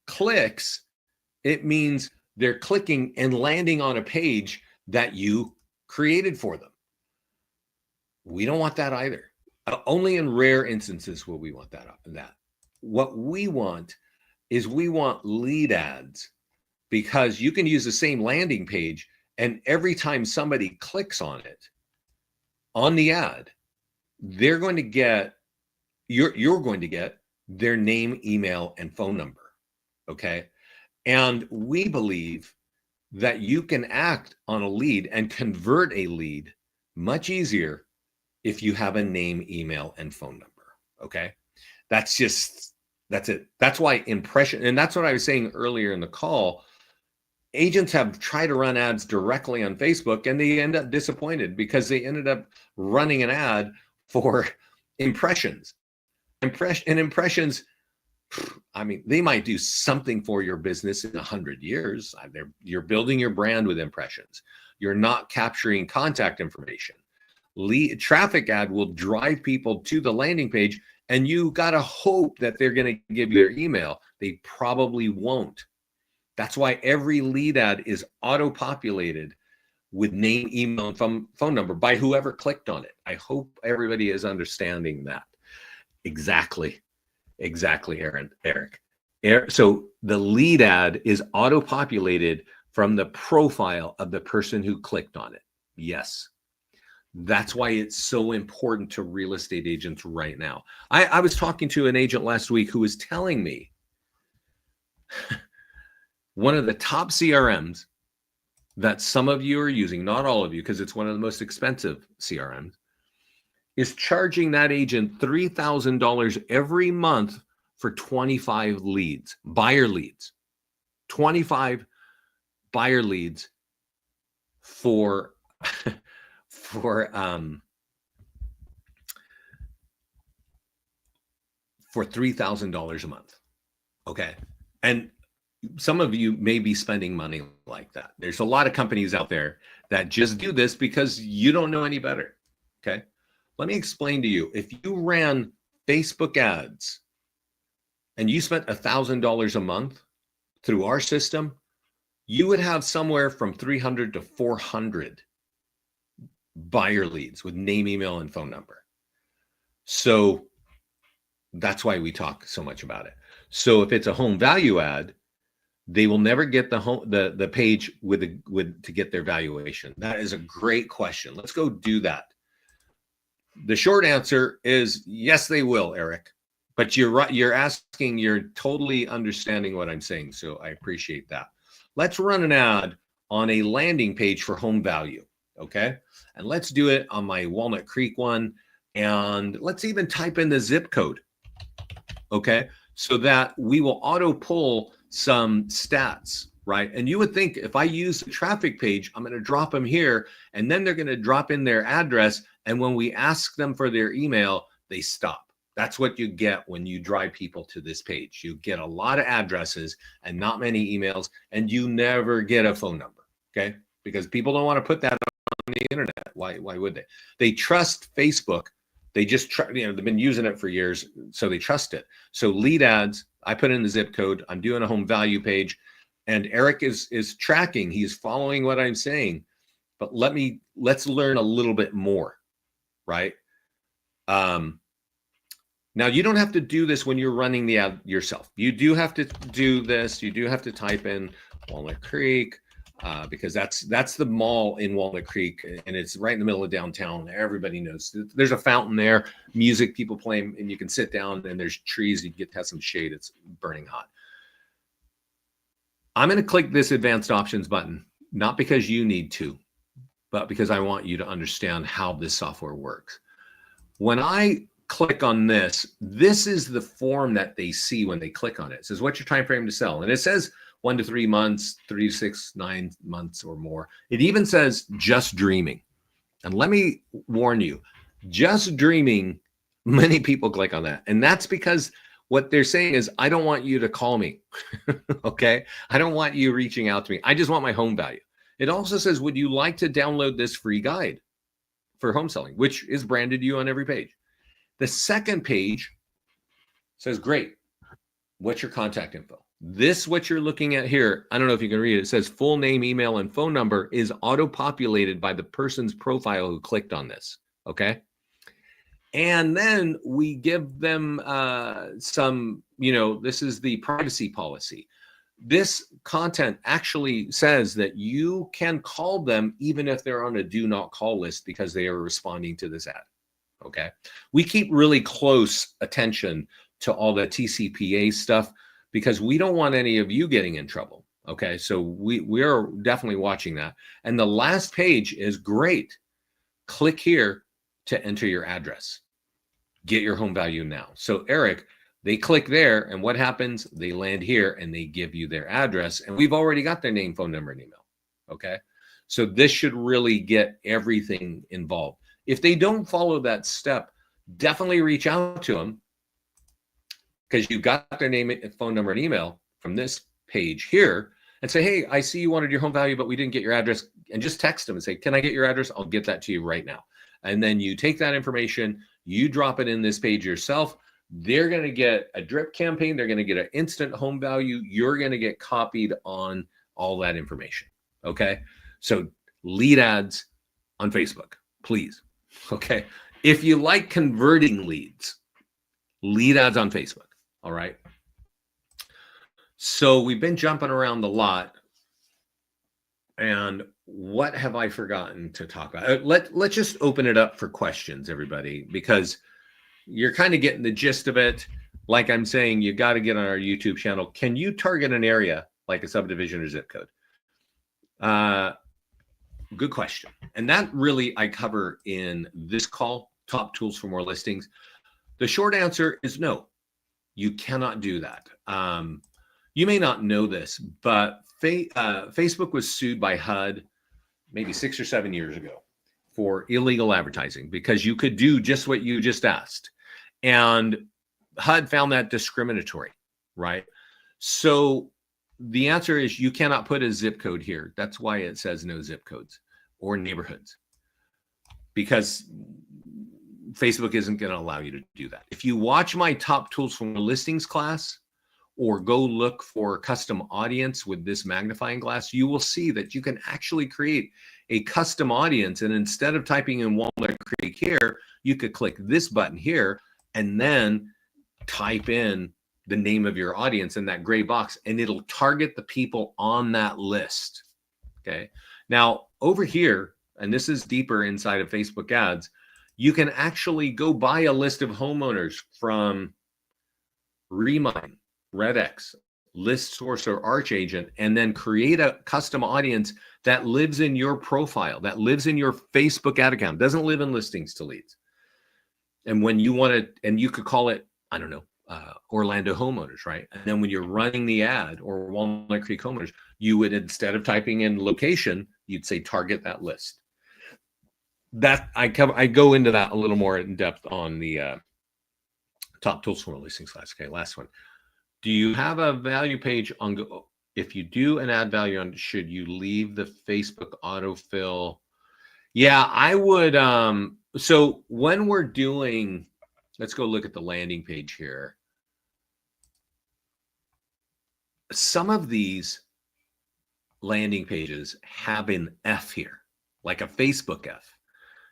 Speaker 1: clicks, it means they're clicking and landing on a page that you created for them. We don't want that either. Only in rare instances will we want that. What we want is we want lead ads, because you can use the same landing page, and every time somebody clicks on it, on the ad, they're going to get, you're going to get their name, email, and phone number, okay? And we believe that you can act on a lead and convert a lead much easier if you have a name, email, and phone number, okay? That's it. That's why impression, and that's what I was saying earlier in the call, agents have tried to run ads directly on Facebook and they end up disappointed because they ended up running an ad for impressions. Impressions, I mean, they might do something for your business in 100 years. You're building your brand with impressions. You're not capturing contact information. Traffic ad will drive people to the landing page, and you got to hope that they're going to give you their email. They probably won't. That's why every lead ad is auto-populated with name, email, and phone number by whoever clicked on it. I hope everybody is understanding that. Exactly, Eric. So the lead ad is auto-populated from the profile of the person who clicked on it. Yes. That's why it's so important to real estate agents right now. I was talking to an agent last week who was telling me one of the top CRMs that some of you are using, not all of you, because it's one of the most expensive CRMs, is charging that agent $3,000 every month for 25 leads, buyer leads, 25 buyer leads for $3,000 a month. Okay. And some of you may be spending money like that. There's a lot of companies out there that just do this because you don't know any better. Okay. Let me explain to you. If you ran Facebook ads and you spent $1,000 a month through our system, you would have somewhere from 300 to 400 buyer leads with name, email, and phone number. So that's why we talk so much about it. So if it's a home value ad, they will never get the page to get their valuation. That is a great question. Let's go do that. The short answer is yes, they will, Eric. But you're right. You're totally understanding what I'm saying. So I appreciate that. Let's run an ad on a landing page for home value. Okay. And let's do it on my Walnut Creek one. And let's even type in the zip code. Okay. So that we will auto pull some stats, right? And you would think if I use the traffic page, I'm going to drop them here, and then they're going to drop in their address. And when we ask them for their email, they stop. That's what you get when you drive people to this page. You get a lot of addresses and not many emails, and you never get a phone number, okay? Because people don't want to put that on the internet. Why would they? They trust Facebook. They just they've been using it for years, so they trust it. So lead ads, I put in the zip code. I'm doing a home value page, and Eric is tracking. He's following what I'm saying. But let's learn a little bit more, right? Now you don't have to do this when you're running the ad yourself. You do have to do this. You do have to type in Walnut Creek. Because that's the mall in Walnut Creek, and it's right in the middle of downtown. Everybody knows there's a fountain there, music, people playing, and you can sit down, and there's trees. You get to have some shade. It's burning hot. I'm going to click this advanced options button, not because you need to, but because I want you to understand how this software works. When I click on this, this is the form that they see when they click on it. It says, what's your time frame to sell? And it says 1 to 3 months, 3 to 6, 9 months or more. It even says just dreaming. And let me warn you, just dreaming, many people click on that. And that's because what they're saying is, I don't want you to call me. Okay. I don't want you reaching out to me. I just want my home value. It also says, would you like to download this free guide for home selling, which is branded to you on every page? The second page says, great. What's your contact info? This, what you're looking at here, I don't know if you can read it. It says full name, email, and phone number is auto-populated by the person's profile who clicked on this. Okay. And then we give them some, this is the privacy policy. This content actually says that you can call them even if they're on a do not call list because they are responding to this ad. Okay. We keep really close attention to all the TCPA stuff because we don't want any of you getting in trouble. Okay. So we are definitely watching that. And the last page is great. Click here to enter your address. Get your home value now. So Eric, they click there and what happens? They land here and they give you their address and we've already got their name, phone number, and email. Okay. So this should really get everything involved. If they don't follow that step, definitely reach out to them because you got their name, phone number, and email from this page here and say, hey, I see you wanted your home value, but we didn't get your address, and just text them and say, can I get your address? I'll get that to you right now. And then you take that information, you drop it in this page yourself. They're going to get a drip campaign. They're going to get an instant home value. You're going to get copied on all that information. Okay. So lead ads on Facebook, please. Okay. If you like converting leads, lead ads on Facebook. All right. So we've been jumping around a lot. And what have I forgotten to talk about? Let's just open it up for questions, everybody, because you're kind of getting the gist of it. Like I'm saying, you got to get on our YouTube channel. Can you target an area like a subdivision or zip code? Good question. And that really I cover in this call, Top Tools for More Listings. The short answer is no, you cannot do that. You may not know this, but Facebook was sued by HUD maybe 6 or 7 years ago for illegal advertising because you could do just what you just asked. And HUD found that discriminatory, right? So the answer is you cannot put a zip code here. That's why it says no zip codes or neighborhoods, because Facebook isn't going to allow you to do that. If you watch my Top Tools for More Listings class or go look for custom audience with this magnifying glass, you will see that you can actually create a custom audience. And instead of typing in Walnut Creek here, you could click this button here and then type in the name of your audience in that gray box, and it'll target the people on that list. Okay. Now over here, and this is deeper inside of Facebook ads, you can actually go buy a list of homeowners from Remine, RedX, List Source, or Arch Agent, and then create a custom audience that lives in your profile, that lives in your Facebook ad account, doesn't live in Listings to Leads. And when you want to, and you could call it, I don't know, Orlando homeowners, right? And then when you're running the ad or Walnut Creek homeowners, you would, instead of typing in location, you'd say target that list. That I go into that a little more in depth on the Top Tools for More Listings class. Okay, last one. Do you have a value page on? If you do an ad value on, should you leave the Facebook autofill? Yeah, I would. So when we're doing, let's go look at the landing page here. Some of these landing pages have an F here, like a Facebook F.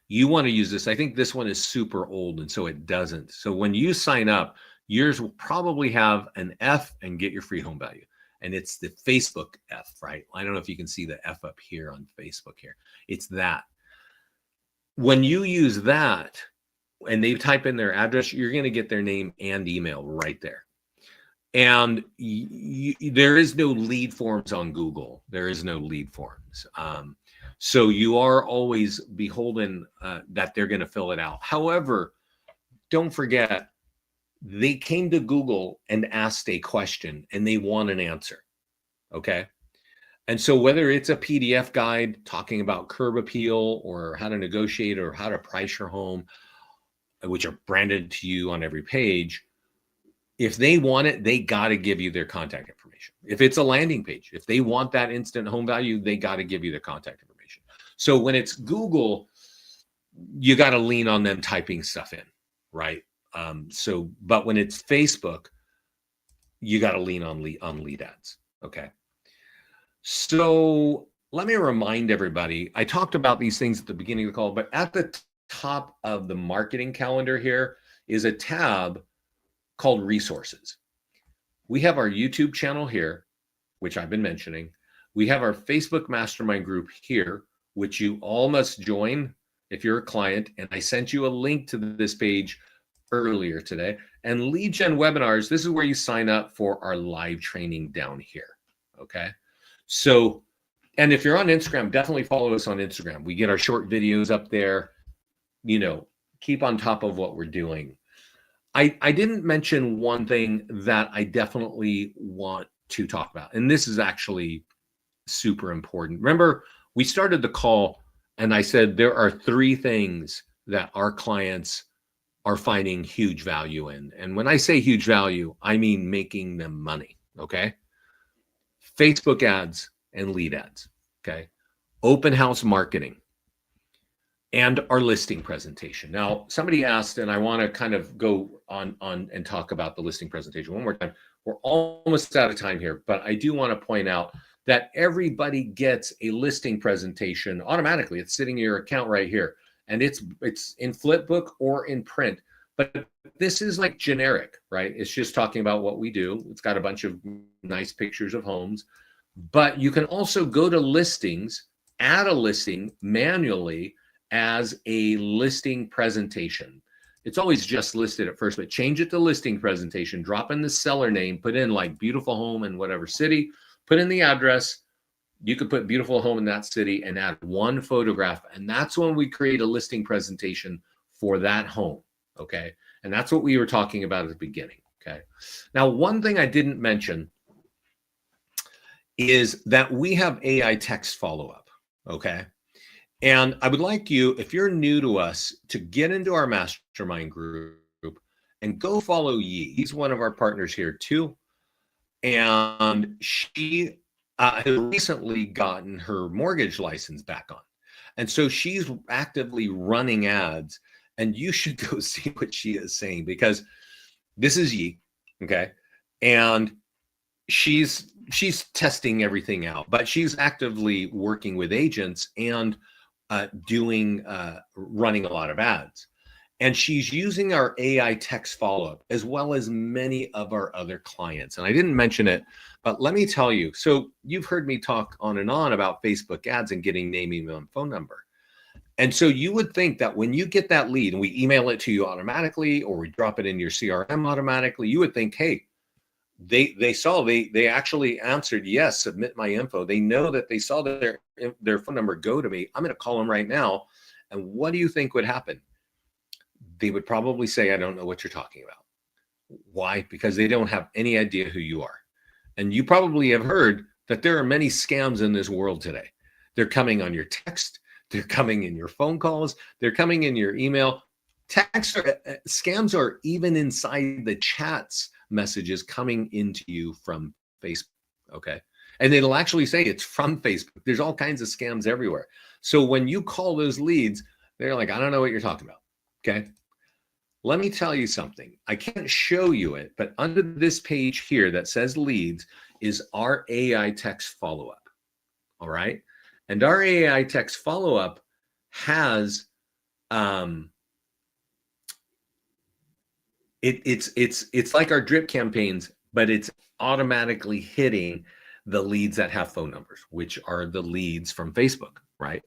Speaker 1: You want to use this. I think this one is super old, and so it doesn't. So when you sign up, yours will probably have an F and get your free home value. And it's the Facebook F, right? I don't know if you can see the F up here on Facebook here. It's that. When you use that and they type in their address, you're going to get their name and email right there. And there is no lead forms on Google. There is no lead forms. So you are always beholden that they're going to fill it out. However, don't forget, they came to Google and asked a question and they want an answer. Okay. And so whether it's a PDF guide talking about curb appeal or how to negotiate or how to price your home, which are branded to you on every page, if they want it, they got to give you their contact information. If it's a landing page, if they want that instant home value, they got to give you their contact information. So when it's Google, you got to lean on them typing stuff in, right? But when it's Facebook, you got to lean on lead ads. Okay. So let me remind everybody, I talked about these things at the beginning of the call, but at the top of the marketing calendar here is a tab called resources. We have our YouTube channel here, which I've been mentioning. We have our Facebook mastermind group here, which you all must join if you're a client. And I sent you a link to this page earlier today. And lead gen webinars, this is where you sign up for our live training down here. Okay. So, and if you're on Instagram, definitely follow us on Instagram. We get our short videos up there, keep on top of what we're doing. I didn't mention one thing that I definitely want to talk about, and this is actually super important. Remember, we started the call and I said there are 3 things that our clients are finding huge value in. And when I say huge value, I mean making them money, okay? Facebook ads and lead ads, okay? Open house marketing and our listing presentation. Now, somebody asked, and I want to kind of go on and talk about the listing presentation one more time. We're almost out of time here, but I do want to point out that everybody gets a listing presentation automatically. It's sitting in your account right here, and it's in Flipbook or in print. But this is like generic, right? It's just talking about what we do. It's got a bunch of nice pictures of homes, but you can also go to listings, add a listing manually as a listing presentation. It's always just listed at first, but change it to listing presentation, drop in the seller name, put in like beautiful home in whatever city, put in the address. You could put beautiful home in that city and add 1 photograph. And that's when we create a listing presentation for that home. Okay. And that's what we were talking about at the beginning. Okay. Now, one thing I didn't mention is that we have AI text follow-up. Okay. And I would like you, if you're new to us, to get into our mastermind group and go follow Yi. He's one of our partners here too. And she has recently gotten her mortgage license back on. And so she's actively running ads, and you should go see what she is saying, because this is Yi, okay? And she's testing everything out, but she's actively working with agents and running a lot of ads. And she's using our AI text follow-up as well as many of our other clients. And I didn't mention it, but let me tell you. So you've heard me talk on and on about Facebook ads and getting name, email, and phone number. And so you would think that when you get that lead and we email it to you automatically, or we drop it in your CRM automatically, you would think, hey, they actually answered yes, submit my info. They know that they saw their phone number go to me. I'm going to call them right now. And what do you think would happen? They would probably say, I don't know what you're talking about. Why? Because they don't have any idea who you are. And you probably have heard that there are many scams in this world today. They're coming on your text. They're coming in your phone calls. They're coming in your email. Scams are even inside the chats messages coming into you from Facebook, okay? And it'll actually say it's from Facebook. There's all kinds of scams everywhere. So when you call those leads, they're like, I don't know what you're talking about, okay? Let me tell you something. I can't show you it, but under this page here that says leads is our AI text follow-up, all right? And our AI text follow-up has it's like our drip campaigns, but it's automatically hitting the leads that have phone numbers, which are the leads from Facebook, right?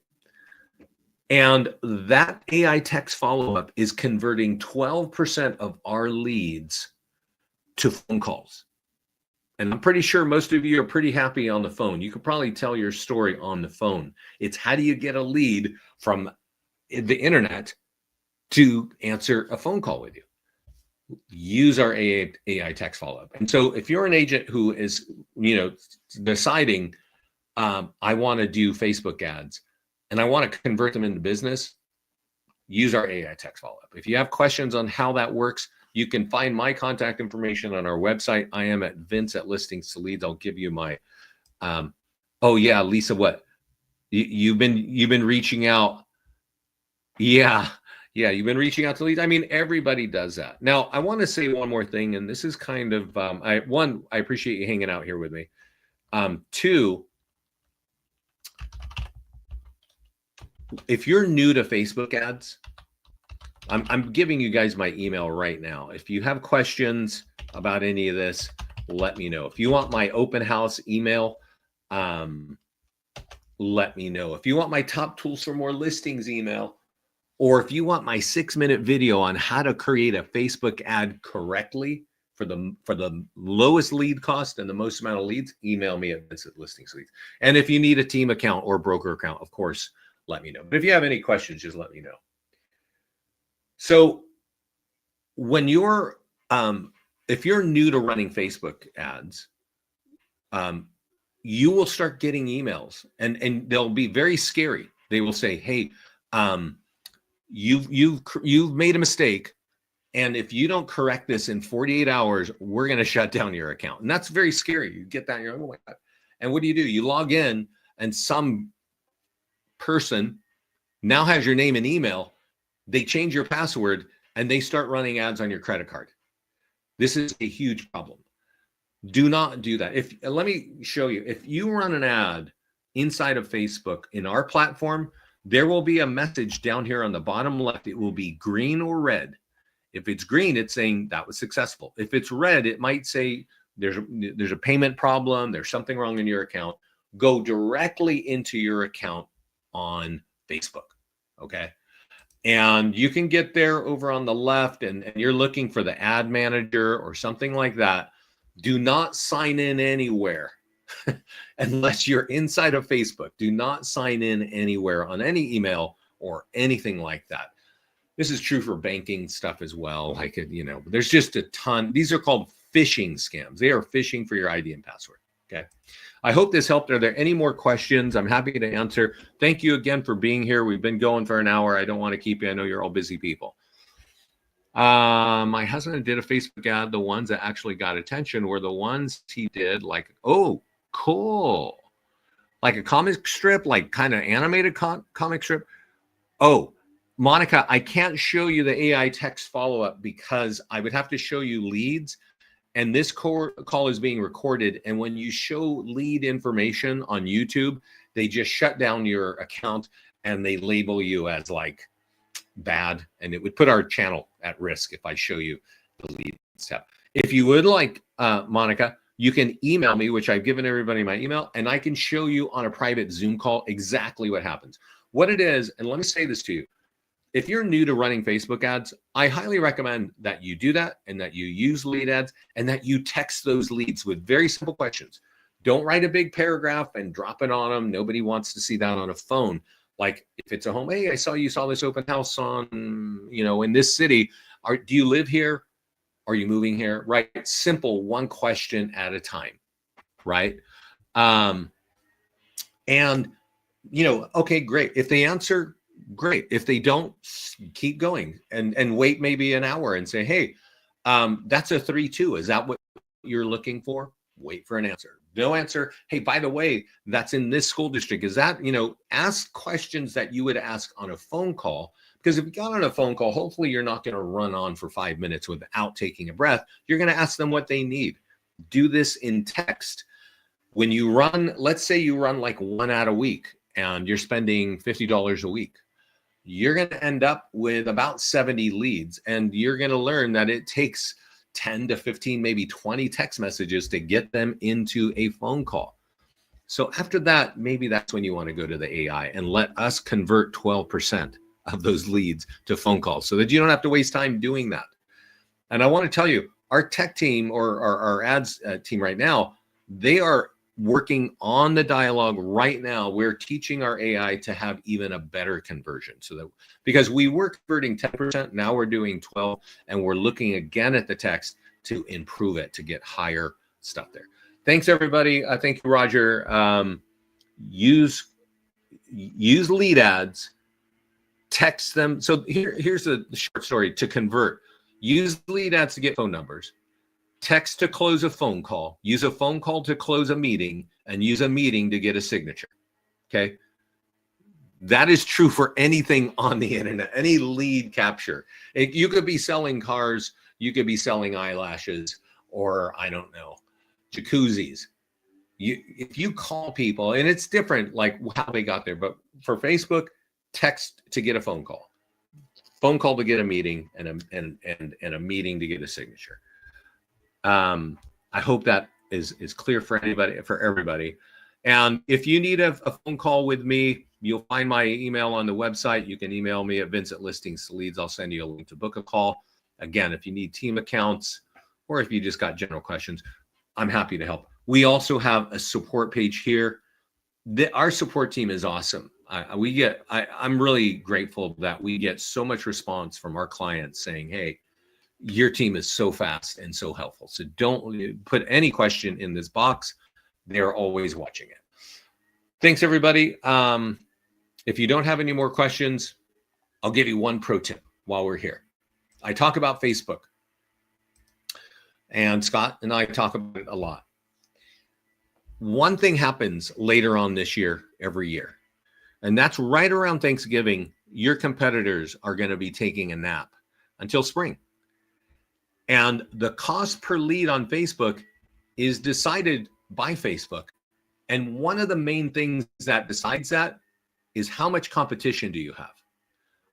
Speaker 1: And that AI text follow-up is converting 12% of our leads to phone calls. And I'm pretty sure most of you are pretty happy on the phone. You could probably tell your story on the phone. It's how do you get a lead from the internet to answer a phone call with you? use our AI text follow-up. And so if you're an agent who is, deciding, I want to do Facebook ads and I want to convert them into business, use our AI text follow-up. If you have questions on how that works, you can find my contact information on our website. I am at Vince@Listings2Leads. I'll give you my, oh yeah, Lisa, what? You've been reaching out. Yeah, you've been reaching out to leads. I mean, everybody does that. Now, I want to say one more thing, and this is kind of, I appreciate you hanging out here with me. Two, if you're new to Facebook ads, I'm giving you guys my email right now. If you have questions about any of this, let me know. If you want my open house email, let me know. If you want my top tools for more listings email, or if you want my 6-minute video on how to create a Facebook ad correctly for the lowest lead cost and the most amount of leads, email me at Vince@Listings2Leads. And if you need a team account or broker account, of course, let me know. But if you have any questions, just let me know. So when you're, if you're new to running Facebook ads, you will start getting emails, and they'll be very scary. They will say, hey, you've made a mistake, and if you don't correct this in 48 hours, we're going to shut down your account. And that's very scary. You get that, and you're like, oh my God. And what do? You log in, and some person now has your name and email. They change your password, and they start running ads on your credit card. This is a huge problem. Do not do that. Let me show you. If you run an ad inside of Facebook in our platform, there will be a message down here on the bottom left. It will be green or red. If it's green, it's saying that was successful. If it's red, it might say there's a payment problem. There's something wrong in your account. Go directly into your account on Facebook. Okay. And you can get there over on the left, and you're looking for the ad manager or something like that. Do not sign in anywhere unless you're inside of Facebook. Do not sign in anywhere on any email or anything like that. This is true for banking stuff as well. Like, there's just a ton. These are called phishing scams. They are phishing for your ID and password. Okay. I hope this helped. Are there any more questions? I'm happy to answer. Thank you again for being here. We've been going for an hour. I don't want to keep you. I know you're all busy people. My husband did a Facebook ad. The ones that actually got attention were the ones he did like, oh, cool. Like a comic strip, like kind of animated comic strip. Oh, Monica, I can't show you the AI text follow-up because I would have to show you leads. And this call is being recorded. And when you show lead information on YouTube, they just shut down your account and they label you as like bad. And it would put our channel at risk if I show you the lead step. If you would like, Monica, you can email me, which I've given everybody my email, and I can show you on a private Zoom call exactly what happens. What it is, and let me say this to you. If you're new to running Facebook ads, I highly recommend that you do that and that you use lead ads and that you text those leads with very simple questions. Don't write a big paragraph and drop it on them. Nobody wants to see that on a phone. Like if it's a home, hey, I saw you saw this open house on, in this city. Do you live here? Are you moving here? Right. Simple, one question at a time. Right. Okay, great. If they answer, great. If they don't, keep going and wait maybe an hour and say, hey, that's a 3-2. Is that what you're looking for? Wait for an answer. No answer. Hey, by the way, that's in this school district. Is that, ask questions that you would ask on a phone call. Because if you got on a phone call, hopefully you're not going to run on for 5 minutes without taking a breath. You're going to ask them what they need. Do this in text. When you run, let's say you run like 1 ad a week and you're spending $50 a week. You're going to end up with about 70 leads, and you're going to learn that it takes 10 to 15, maybe 20 text messages to get them into a phone call. So after that, maybe that's when you want to go to the AI and let us convert 12% of those leads to phone calls so that you don't have to waste time doing that. And I want to tell you, our tech team or our ads team right now, they are working on the dialogue right now. We're teaching our AI to have even a better conversion, so that, because we were converting 10%, now we're doing 12, and we're looking again at the text to improve it, to get higher stuff there. Thanks, everybody. Thank you, Roger. Use lead ads, text them. So here's the short story to convert. Use lead ads to get phone numbers, text to close a phone call, use a phone call to close a meeting, and use a meeting to get a signature. Okay. That is true for anything on the internet, any lead capture. You could be selling cars, you could be selling eyelashes, or I don't know, jacuzzis. If you call people, and it's different, like how they got there, but for Facebook, text to get a phone call to get a meeting, and a meeting to get a signature. I hope that is clear for everybody. And if you need a phone call with me, you'll find my email on the website. You can email me at Vince@ListingsToLeads. I'll send you a link to book a call. Again, if you need team accounts, or if you just got general questions, I'm happy to help. We also have a support page here. Our support team is awesome. I'm really grateful that we get so much response from our clients saying, hey, your team is so fast and so helpful. So don't put any question in this box. They're always watching it. Thanks, everybody. If you don't have any more questions, I'll give you one pro tip while we're here. I talk about Facebook, and Scott and I talk about it a lot. One thing happens later on this year, every year, and that's right around Thanksgiving. Your competitors are going to be taking a nap until spring. And the cost per lead on Facebook is decided by Facebook. And one of the main things that decides that is how much competition do you have?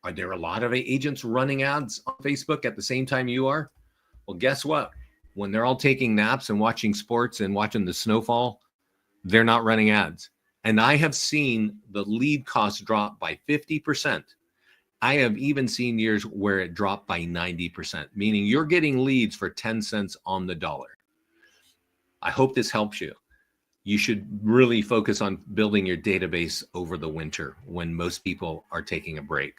Speaker 1: Are there a lot of agents running ads on Facebook at the same time you are? Well, guess what? When they're all taking naps and watching sports and watching the snowfall, they're not running ads. And I have seen the lead cost drop by 50%. I have even seen years where it dropped by 90%, meaning you're getting leads for 10 cents on the dollar. I hope this helps you. You should really focus on building your database over the winter when most people are taking a break,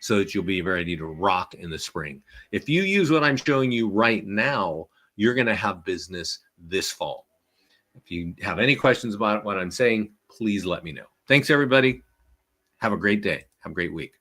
Speaker 1: so that you'll be ready to rock in the spring. If you use what I'm showing you right now, you're going to have business this fall. If you have any questions about what I'm saying, please let me know. Thanks, everybody. Have a great day. Have a great week.